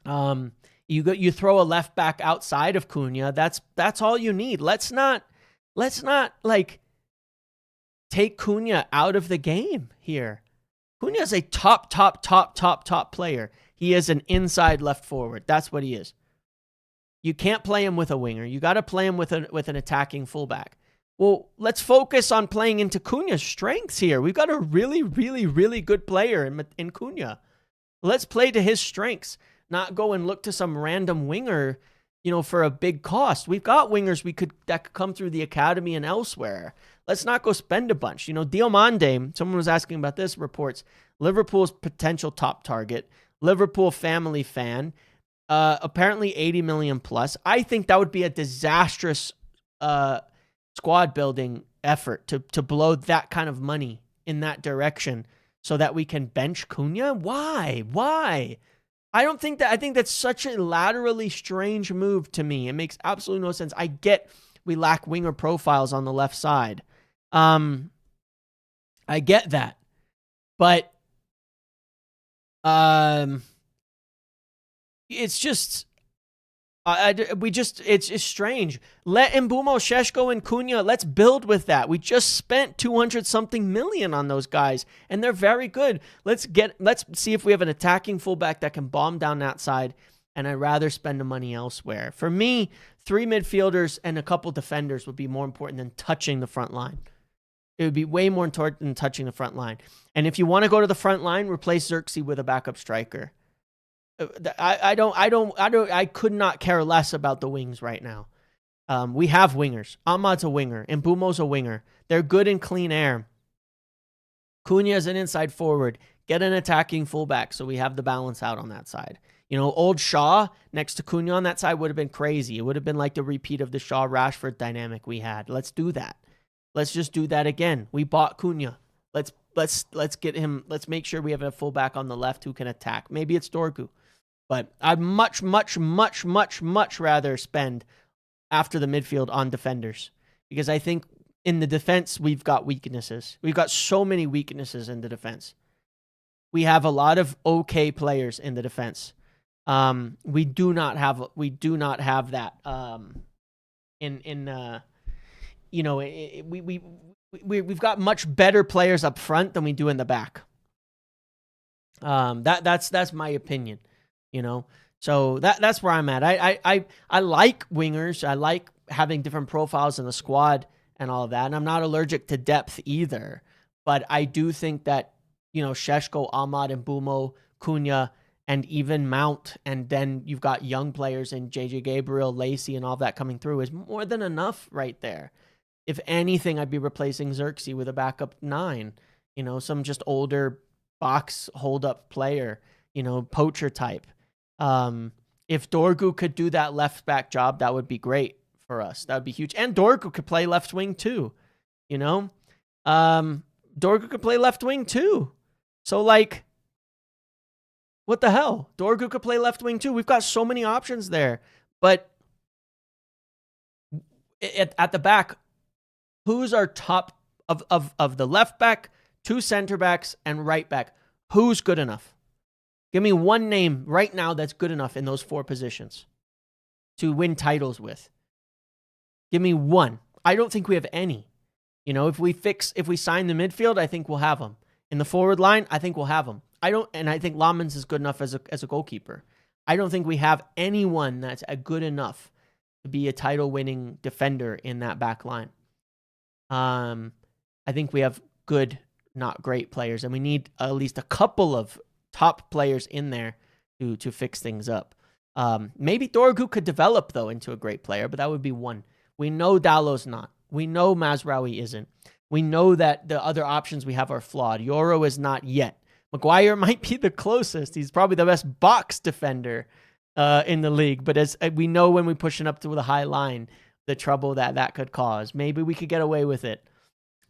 You throw a left back outside of Cunha. That's all you need. Let's not like take Cunha out of the game here. Cunha is a top player. He is an inside left forward. That's what he is. You can't play him with a winger. You got to play him with an attacking fullback. Well, let's focus on playing into Cunha's strengths here. We've got a really, really, really good player in Cunha. Let's play to his strengths, not go and look to some random winger, for a big cost. We've got wingers that could come through the academy and elsewhere. Let's not go spend a bunch. Diomande, someone was asking about this, reports Liverpool's potential top target, Liverpool family fan, apparently 80 million plus. I think that would be a disastrous squad building effort to blow that kind of money in that direction so that we can bench Cunha. Why? I think that's such a laterally strange move to me. It makes absolutely no sense. I get we lack winger profiles on the left side. I get that. But it's just it's strange. Let Mbumo, Šeško, and Cunha, let's build with that. We just spent 200-something million on those guys, and they're very good. Let's see if we have an attacking fullback that can bomb down that side, and I'd rather spend the money elsewhere. For me, 3 midfielders and a couple defenders would be more important than touching the front line. It would be way more important than touching the front line. And if you want to go to the front line, replace Xerxes with a backup striker. I could not care less about the wings right now. We have wingers. Ahmad's a winger. Mbumo's a winger. They're good in clean air. Cunha is an inside forward. Get an attacking fullback so we have the balance out on that side. Old Shaw next to Cunha on that side would have been crazy. It would have been like the repeat of the Shaw-Rashford dynamic we had. Let's do that. Let's just do that again. We bought Cunha. Let's get him. Let's make sure we have a fullback on the left who can attack. Maybe it's Dorgu. But I'd much rather spend after the midfield on defenders, because I think in the defense, we've got weaknesses. We've got so many weaknesses in the defense. We have a lot of okay players in the defense. We do not have that. We've got much better players up front than we do in the back. That's my opinion. So that's where I'm at. I like wingers. I like having different profiles in the squad and all of that. And I'm not allergic to depth either. But I do think that, Šeško, Ahmad, and Bumo, Cunha, and even Mount, and then you've got young players in JJ Gabriel, Lacey, and all that coming through is more than enough right there. If anything, I'd be replacing Xerxes with a backup 9. Some just older box hold-up player, poacher type. If Dorgu could do that left back job, that would be great for us. That would be huge. And Dorgu could play left wing too, Dorgu could play left wing too. So what the hell? Dorgu could play left wing too. We've got so many options there. But at the back, who's our top of the left back, 2 center backs, and right back? Who's good enough? Give me one name right now that's good enough in those 4 positions to win titles with. Give me one. I don't think we have any. If we sign the midfield, I think we'll have them. In the forward line, I think we'll have them. And I think Lamans is good enough as a goalkeeper. I don't think we have anyone that's good enough to be a title-winning defender in that back line. I think we have good, not great players, and we need at least a couple of top players in there to fix things up. Maybe Dorgu could develop, though, into a great player, but that would be one. We know Dallow's not. We know Mazraoui isn't. We know that the other options we have are flawed. Yoro is not yet. Maguire might be the closest. He's probably the best box defender in the league, but as we know when we push it up to the high line, the trouble that could cause. Maybe we could get away with it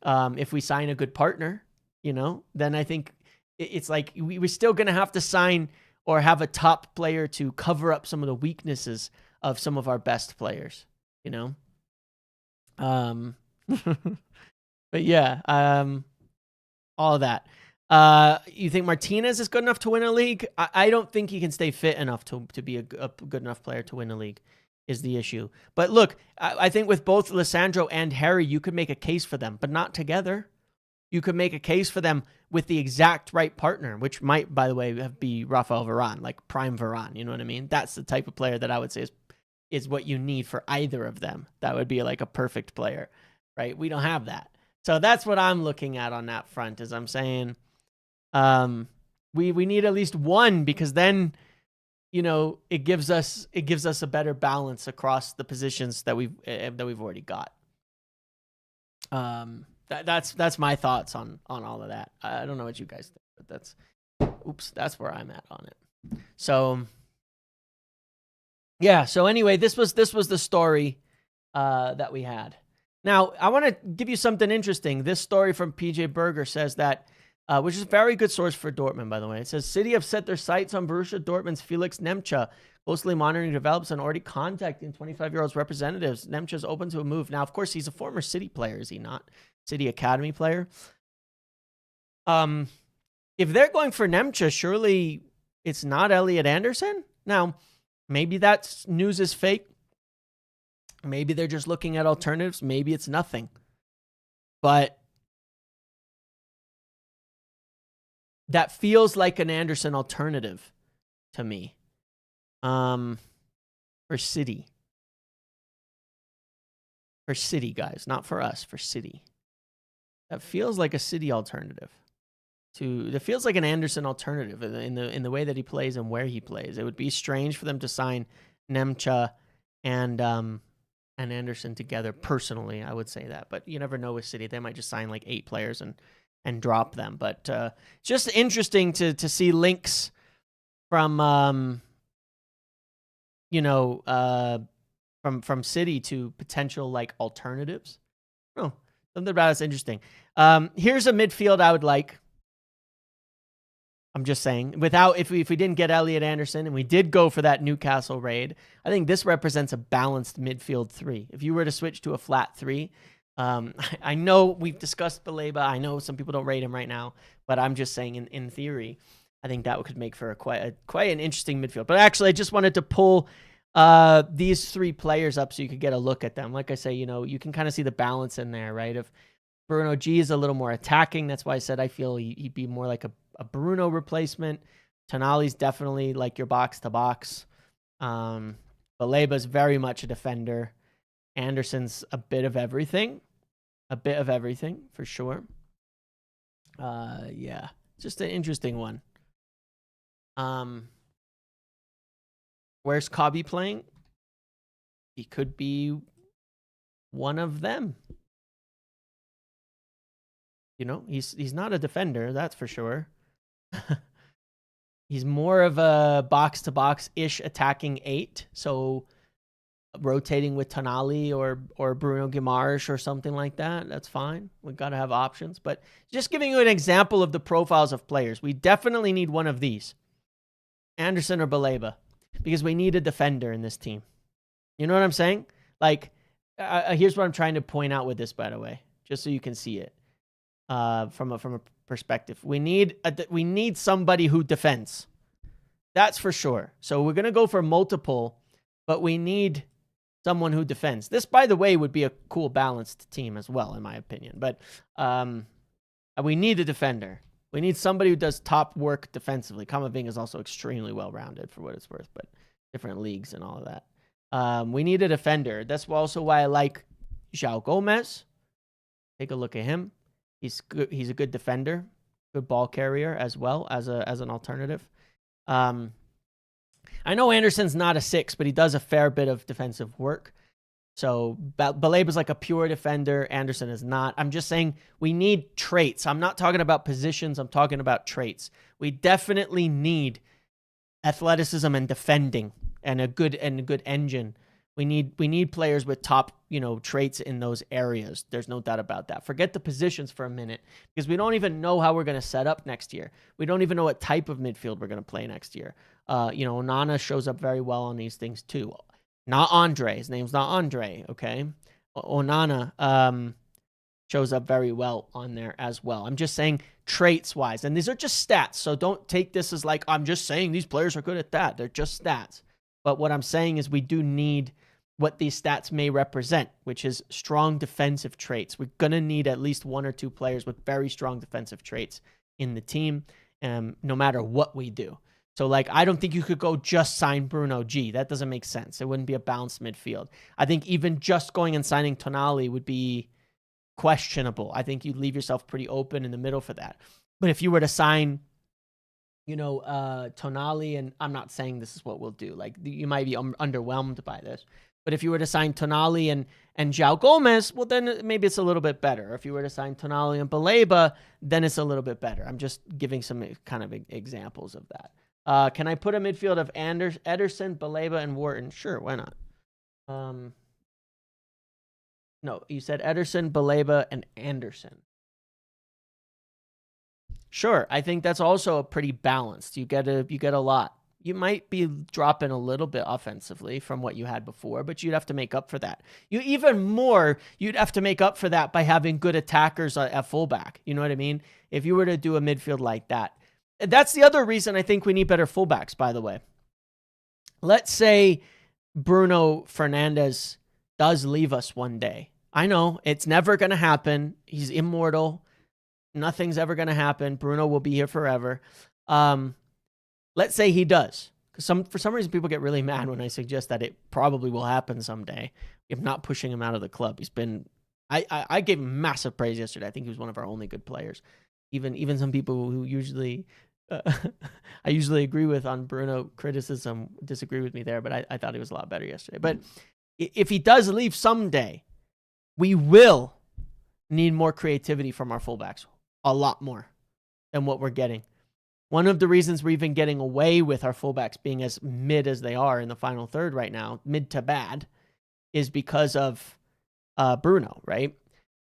if we sign a good partner, then I think it's like we're still going to have to sign or have a top player to cover up some of the weaknesses of some of our best players, But yeah, all of that. You think Martinez is good enough to win a league? I don't think he can stay fit enough to be a good enough player to win a league is the issue. But look, I think with both Lissandro and Harry, you could make a case for them, but not together. You could make a case for them with the exact right partner, which might, by the way, be Rafael Varane, like prime Varane. You know what I mean? That's the type of player that I would say is what you need for either of them. That would be like a perfect player, right? We don't have that. So that's what I'm looking at on that front is I'm saying we need at least one, because then, it gives us a better balance across the positions that we've already got. That's my thoughts on all of that. I don't know what you guys think, but that's where I'm at on it. So yeah. So anyway, this was the story that we had. Now I want to give you something interesting. This story from PJ Berger says that, which is a very good source for Dortmund, by the way. It says City have set their sights on Borussia Dortmund's Felix Nemcha, closely monitoring develops and already contacting 25-year-old representatives. Nemcha's open to a move. Now, of course, he's a former City player, is he not? City Academy player. If they're going for Nemcha, surely it's not Elliot Anderson? Now, maybe that news is fake. Maybe they're just looking at alternatives. Maybe it's nothing. But that feels like an Anderson alternative to me. For City. For City, guys. Not for us. For City. That feels like a City alternative. It feels like an Anderson alternative in the way that he plays and where he plays. It would be strange for them to sign Nemcha and Anderson together. Personally, I would say that, but you never know with City. They might just sign like 8 players and drop them. But it's just interesting to see links from from City to potential like alternatives. Oh, something about it's interesting. Here's a midfield I would like. I'm just saying, if we didn't get Elliot Anderson and we did go for that Newcastle raid, I think this represents a balanced midfield 3. If you were to switch to a flat 3, I know we've discussed Baleba. I know some people don't rate him right now, but I'm just saying in theory, I think that could make for quite an interesting midfield. But actually, I just wanted to pull these 3 players up so you could get a look at them. Like I say, you can kind of see the balance in there, right? If Bruno G is a little more attacking, that's why I said I feel he'd be more like a Bruno replacement. Tonali's definitely like your box to box. Baleba's very much a defender. Anderson's a bit of everything. A bit of everything, for sure. Yeah. Just an interesting one. Where's Cobby playing? He could be one of them. You know, he's not a defender, that's for sure. He's more of a box-to-box-ish attacking 8, so rotating with Tonali or Bruno Guimaraes or something like that, that's fine. We've got to have options. But just giving you an example of the profiles of players, we definitely need one of these. Anderson or Baleba, because we need a defender in this team. You know what I'm saying? Like, here's what I'm trying to point out with this, by the way, just so you can see it from a perspective. We need somebody who defends. That's for sure. So we're gonna go for multiple, but we need someone who defends. This, by the way, would be a cool balanced team as well, in my opinion. But we need a defender. We need somebody who does top work defensively. Kamavinga is also extremely well-rounded for what it's worth, but different leagues and all of that. We need a defender. That's also why I like João Gomez. Take a look at him. He's good. He's a good defender, good ball carrier as well as an alternative. I know Anderson's not a 6, but he does a fair bit of defensive work. So Baleba's like a pure defender. Anderson is not. I'm just saying we need traits. I'm not talking about positions. I'm talking about traits. We definitely need athleticism and defending and a good engine. We need players with top, traits in those areas. There's no doubt about that. Forget the positions for a minute, because we don't even know how we're going to set up next year. We don't even know what type of midfield we're going to play next year. Onana shows up very well on these things too. Not Andre. His name's not Andre, okay? Onana shows up very well on there as well. I'm just saying traits-wise. And these are just stats, so don't take this as like, I'm just saying these players are good at that. They're just stats. But what I'm saying is we do need what these stats may represent, which is strong defensive traits. We're going to need at least 1 or 2 players with very strong defensive traits in the team, no matter what we do. So, I don't think you could go just sign Bruno G. That doesn't make sense. It wouldn't be a balanced midfield. I think even just going and signing Tonali would be questionable. I think you'd leave yourself pretty open in the middle for that. But if you were to sign, Tonali, and I'm not saying this is what we'll do. You might be underwhelmed by this. But if you were to sign Tonali and João Gomez, well, then maybe it's a little bit better. If you were to sign Tonali and Baleba, then it's a little bit better. I'm just giving some kind of examples of that. Can I put a midfield of Ederson, Baleba, and Wharton? Sure, why not? No, you said Ederson, Baleba, and Anderson. Sure, I think that's also pretty balanced. You get a lot. You might be dropping a little bit offensively from what you had before, but you'd have to make up for that. You'd have to make up for that by having good attackers at fullback. You know what I mean? If you were to do a midfield like that. That's the other reason I think we need better fullbacks, by the way. Let's say Bruno Fernandes does leave us one day. I know it's never going to happen. He's immortal. Nothing's ever going to happen. Bruno will be here forever. Let's say he does. Because for some reason, people get really mad when I suggest that it probably will happen someday. I'm not pushing him out of the club. He's been... I gave him massive praise yesterday. I think he was one of our only good players. Even some people who usually... I usually agree with on Bruno criticism, disagree with me there, but I thought he was a lot better yesterday. But if he does leave someday, we will need more creativity from our fullbacks. A lot more than what we're getting. One of the reasons we're even getting away with our fullbacks being as mid as they are in the final third right now, mid to bad, is because of Bruno, right?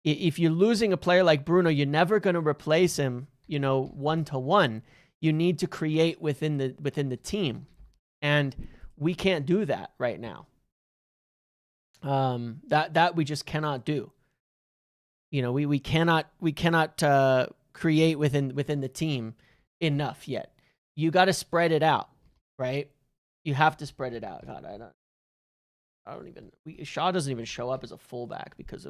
If you're losing a player like Bruno, you're never going to replace him, 1-to-1. You need to create within the team, and we can't do that right now. That we just cannot do. We cannot create within the team enough yet. You got to spread it out, right? You have to spread it out. God, Shaw doesn't even show up as a fullback because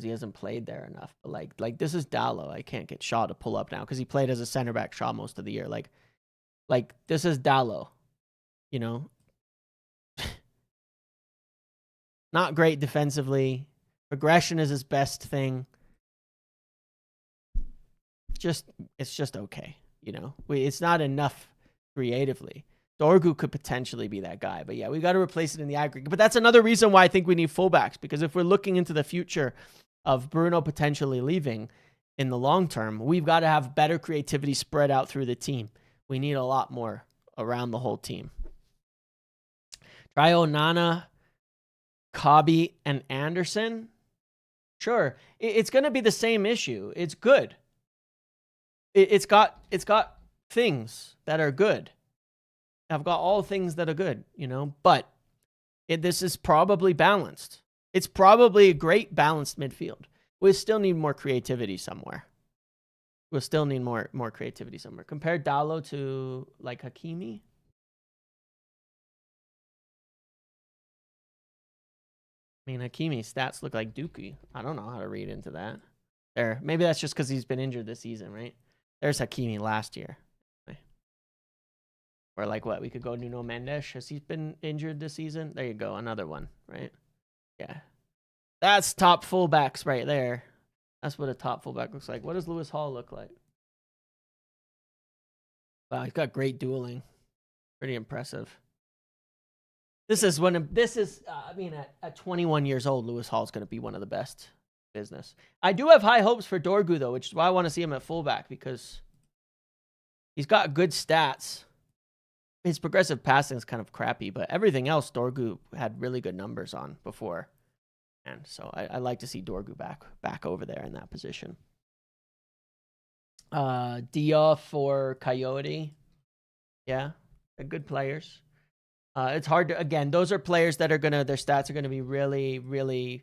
he hasn't played there enough. But like this is Dallo. I can't get Shaw to pull up now because he played as a center back, Shaw, most of the year. Like this is Dallo, Not great defensively. Progression is his best thing. It's just okay. You know, it's not enough creatively. Dorgu could potentially be that guy, but yeah, we got to replace it in the aggregate. But that's another reason why I think we need fullbacks, because if we're looking into the future of Bruno potentially leaving in the long term, we've got to have better creativity spread out through the team. We need a lot more around the whole team. Try Onana, Kabi, and Anderson. Sure, it's going to be the same issue. It's good. It's got things that are good. I've got all things that are good, you know, but this is probably balanced. It's probably a great balanced midfield. We still need more creativity somewhere. We'll still need more creativity somewhere. Compare Dallo to like Hakimi. I mean, Hakimi's stats look like Dookie. I don't know how to read into that. There, maybe that's just because he's been injured this season, right? There's Hakimi last year. Or like what? We could go Nuno Mendes. Has he been injured this season? There you go. Another one, right? Yeah. That's top fullbacks right there. That's what a top fullback looks like. What does Lewis Hall look like? Wow, he's got great dueling. Pretty impressive. I mean, at 21 years old, Lewis Hall is going to be one of the best business. I do have high hopes for Dorgu, though, which is why I want to see him at fullback, because he's got good stats. His progressive passing is kind of crappy, but everything else Dorgu had really good numbers on before. And so I like to see Dorgu back over there in that position. Dia for Coyote. Yeah, they're good players. It's hard to, again, those are players that are their stats are going to be really, really,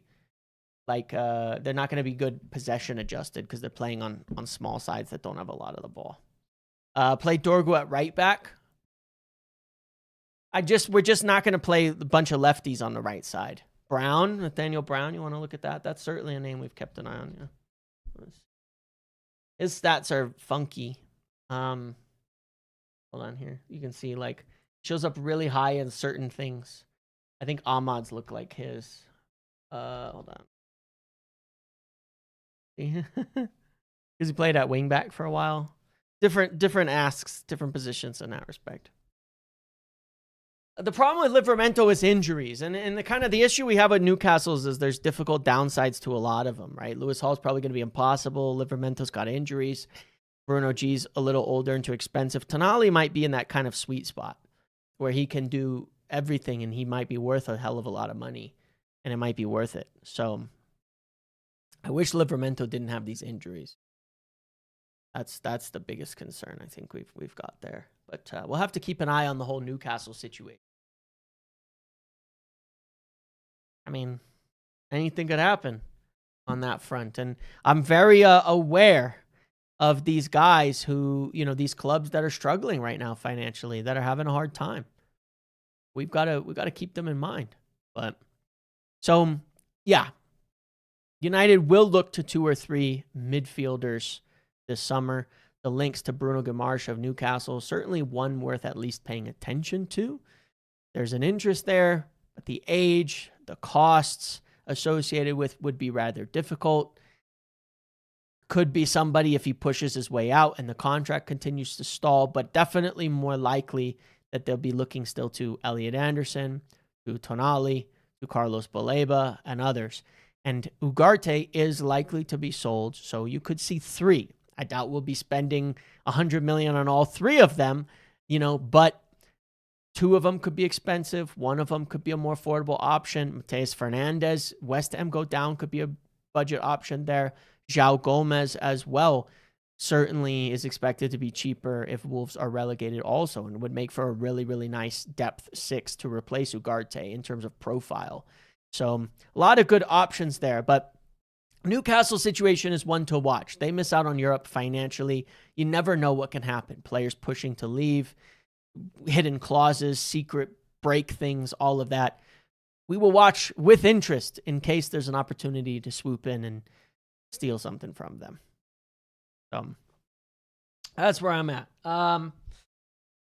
like, they're not going to be good possession adjusted because they're playing on small sides that don't have a lot of the ball. Play Dorgu at right back. We're just not going to play a bunch of lefties on the right side. Brown, Nathaniel Brown, you want to look at that? That's certainly a name we've kept an eye on. Yeah. His stats are funky. Hold on here. You can see, like, shows up really high in certain things. I think Ahmad's look like his. Hold on. Because he played at wingback for a while. Different asks, different positions in that respect. The problem with Livramento is injuries, and the kind of the issue we have with Newcastle is there's difficult downsides to a lot of them, right? Lewis Hall's probably going to be impossible. Livramento's got injuries. Bruno G's a little older and too expensive. Tonali might be in that kind of sweet spot where he can do everything, and he might be worth a hell of a lot of money, and it might be worth it. So I wish Livramento didn't have these injuries. That's the biggest concern I think we've got there. But we'll have to keep an eye on the whole Newcastle situation. I mean, anything could happen on that front. And I'm very aware of these guys who, you know, these clubs that are struggling right now financially, that are having a hard time. We've got to keep them in mind. But so, yeah, United will look to 2 or 3 midfielders this summer. The links to Bruno Guimaraes of Newcastle, certainly one worth at least paying attention to. There's an interest there, but the age, the costs associated with would be rather difficult. Could be somebody if he pushes his way out and the contract continues to stall, but definitely more likely that they'll be looking still to Elliot Anderson, to Tonali, to Carlos Baleba, and others. And Ugarte is likely to be sold, so you could see 3. I doubt we'll be spending $100 million on all 3 of them, you know, but 2 of them could be expensive. 1 of them could be a more affordable option. Mateus Fernandes, West Ham go down, could be a budget option there. João Gomez as well certainly is expected to be cheaper if Wolves are relegated also, and would make for a really, really nice depth 6 to replace Ugarte in terms of profile. So a lot of good options there, but Newcastle situation is one to watch. They miss out on Europe financially. You never know what can happen. Players pushing to leave, hidden clauses, secret break things, all of that. We will watch with interest in case there's an opportunity to swoop in and steal something from them. So that's where I'm at.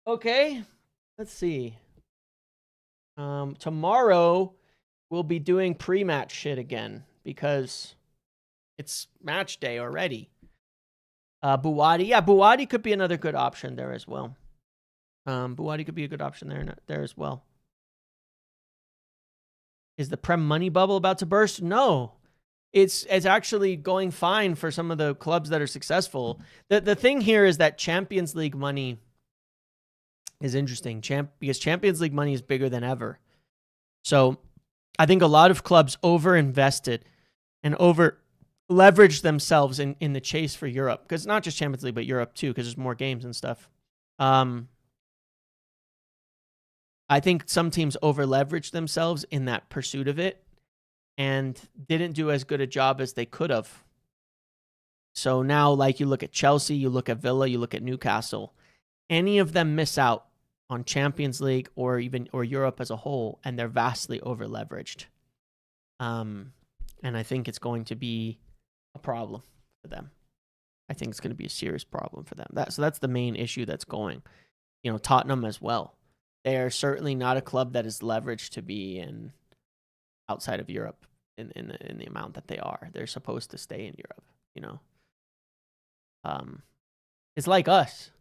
Okay, let's see. Tomorrow we'll be doing pre-match shit again because it's match day already. Buwadi could be another good option there as well. Buwadi could be a good option there as well. Is the Prem money bubble about to burst? No. It's actually going fine for some of the clubs that are successful. The thing here is that Champions League money is interesting because Champions League money is bigger than ever. So I think a lot of clubs over-invested and over-leveraged themselves in the chase for Europe. Because not just Champions League, but Europe too, because there's more games and stuff. I think some teams over-leveraged themselves in that pursuit of it and didn't do as good a job as they could have. So now, like, you look at Chelsea, you look at Villa, you look at Newcastle. Any of them miss out on Champions League or Europe as a whole, and they're vastly over-leveraged. And I think it's going to be a problem for them. I think it's going to be a serious problem for them. So that's the main issue that's going. Tottenham as well. They are certainly not a club that is leveraged to be outside of Europe in the amount that they are. They're supposed to stay in Europe, It's like us.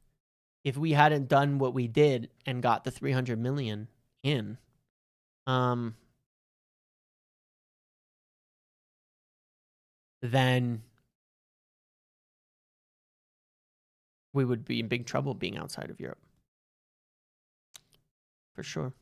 If we hadn't done what we did and got the 300 million in, then we would be in big trouble being outside of Europe. For sure.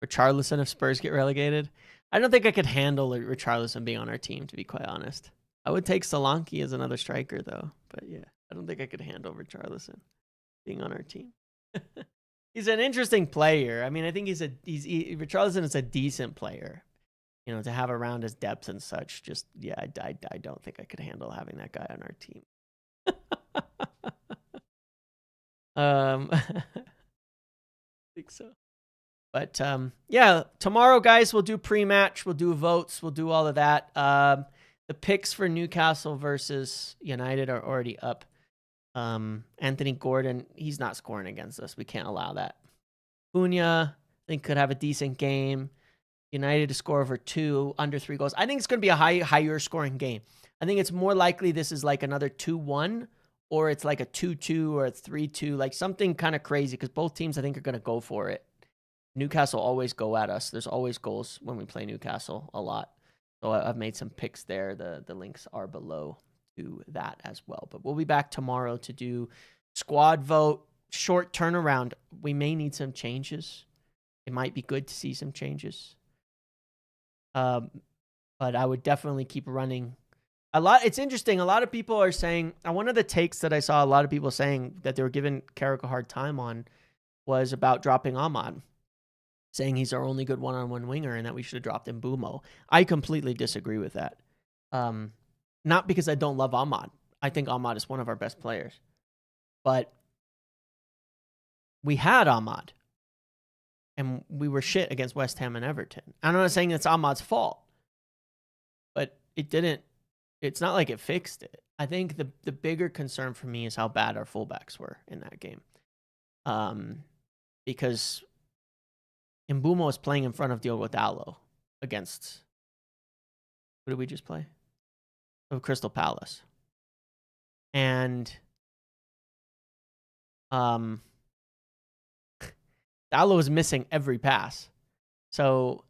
Richarlison if Spurs get relegated. I don't think I could handle Richarlison being on our team, to be quite honest. I would take Solanke as another striker, though. But yeah, I don't think I could handle Richarlison being on our team. He's an interesting player. I mean, I think Richarlison is a decent player. To have around his depth and such. Just, yeah, I don't think I could handle having that guy on our team. I think so. But yeah, tomorrow, guys, we'll do pre-match. We'll do votes. We'll do all of that. The picks for Newcastle versus United are already up. Anthony Gordon, he's not scoring against us. We can't allow that. Cunha, I think, could have a decent game. United to score over 2, under 3 goals. I think it's going to be a higher scoring game. I think it's more likely this is like another 2-1, or it's like a 2-2 or a 3-2, like something kind of crazy, because both teams, I think, are going to go for it. Newcastle always go at us. There's always goals when we play Newcastle, a lot. So I've made some picks there. The links are below to that as well. But we'll be back tomorrow to do squad vote, short turnaround. We may need some changes. It might be good to see some changes. But I would definitely keep running. It's interesting. A lot of people are saying, one of the takes that I saw a lot of people saying that they were giving Carrick a hard time on was about dropping Ahmad, saying he's our only good one-on-one winger and that we should have dropped Mbeumo. I completely disagree with that. Not because I don't love Ahmad. I think Ahmad is one of our best players. But we had Ahmad, and we were shit against West Ham and Everton. I'm not saying it's Ahmad's fault, but it's not like it fixed it. I think the bigger concern for me is how bad our fullbacks were in that game. Because Mbeumo was playing in front of Diogo Dalot against, who did we just play? Of Crystal Palace. And Dalot was missing every pass. So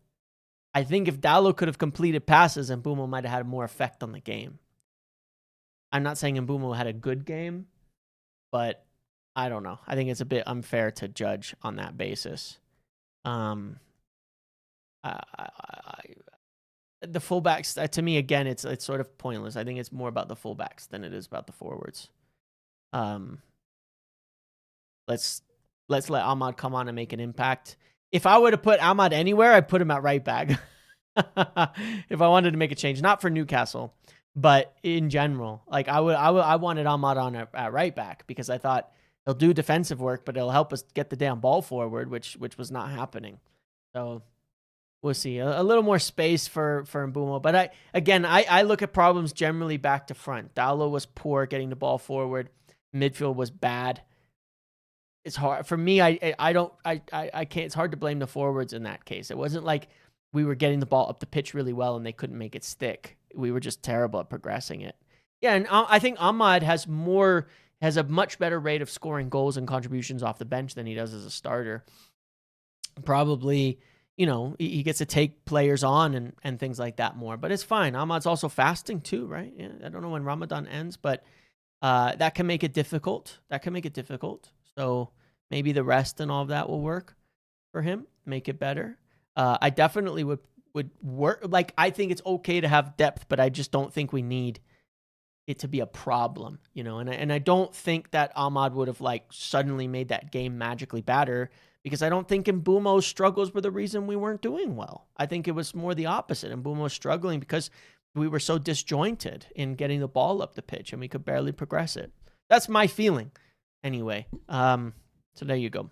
I think if Dalot could have completed passes, Mbeumo might have had more effect on the game. I'm not saying Mbeumo had a good game, but I don't know. I think it's a bit unfair to judge on that basis. The fullbacks, to me, again, it's sort of pointless. I think it's more about the fullbacks than it is about the forwards. Let's let Ahmad come on and make an impact. If I were to put Ahmad anywhere, I'd put him at right back. If I wanted to make a change, not for Newcastle, but in general, like I wanted Ahmad on at right back because I thought he'll do defensive work, but it'll help us get the damn ball forward, which was not happening. So we'll see. A little more space for Mbeumo. But I look at problems generally back to front. Dalot was poor getting the ball forward. Midfield was bad. it's hard for me. I can't. It's hard to blame the forwards in that case. It wasn't like we were getting the ball up the pitch really well and they couldn't make it stick. We were just terrible at progressing it. Yeah, and I think Ahmad has a much better rate of scoring goals and contributions off the bench than he does as a starter. Probably, he gets to take players on and things like that more, but it's fine. Ahmad's also fasting too, right? Yeah, I don't know when Ramadan ends, but that can make it difficult. So maybe the rest and all of that will work for him, make it better. I definitely would work. Like, I think it's okay to have depth, but I just don't think we need it to be a problem, and I don't think that Ahmad would have like suddenly made that game magically better, because I don't think Mbumo's struggles were the reason we weren't doing well. I think it was more the opposite. Mbumo was struggling because we were so disjointed in getting the ball up the pitch and we could barely progress it. That's my feeling anyway. So there you go.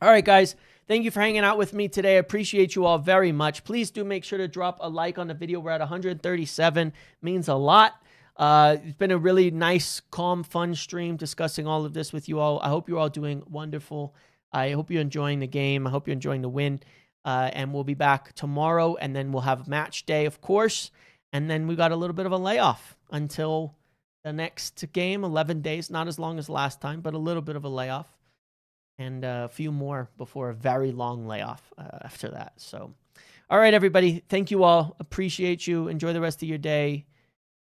All right, guys. Thank you for hanging out with me today. I appreciate you all very much. Please do make sure to drop a like on the video. We're at 137. It means a lot. It's been a really nice, calm, fun stream discussing all of this with you all. I hope you're all doing wonderful. I hope you're enjoying the game. I hope you're enjoying the win. And we'll be back tomorrow, and then we'll have match day, of course. And then we got a little bit of a layoff until the next game, 11 days. Not as long as last time, but a little bit of a layoff. And a few more before a very long layoff after that. So, all right, everybody. Thank you all. Appreciate you. Enjoy the rest of your day.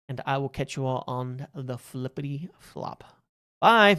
And I will catch you all on the flippity flop. Bye.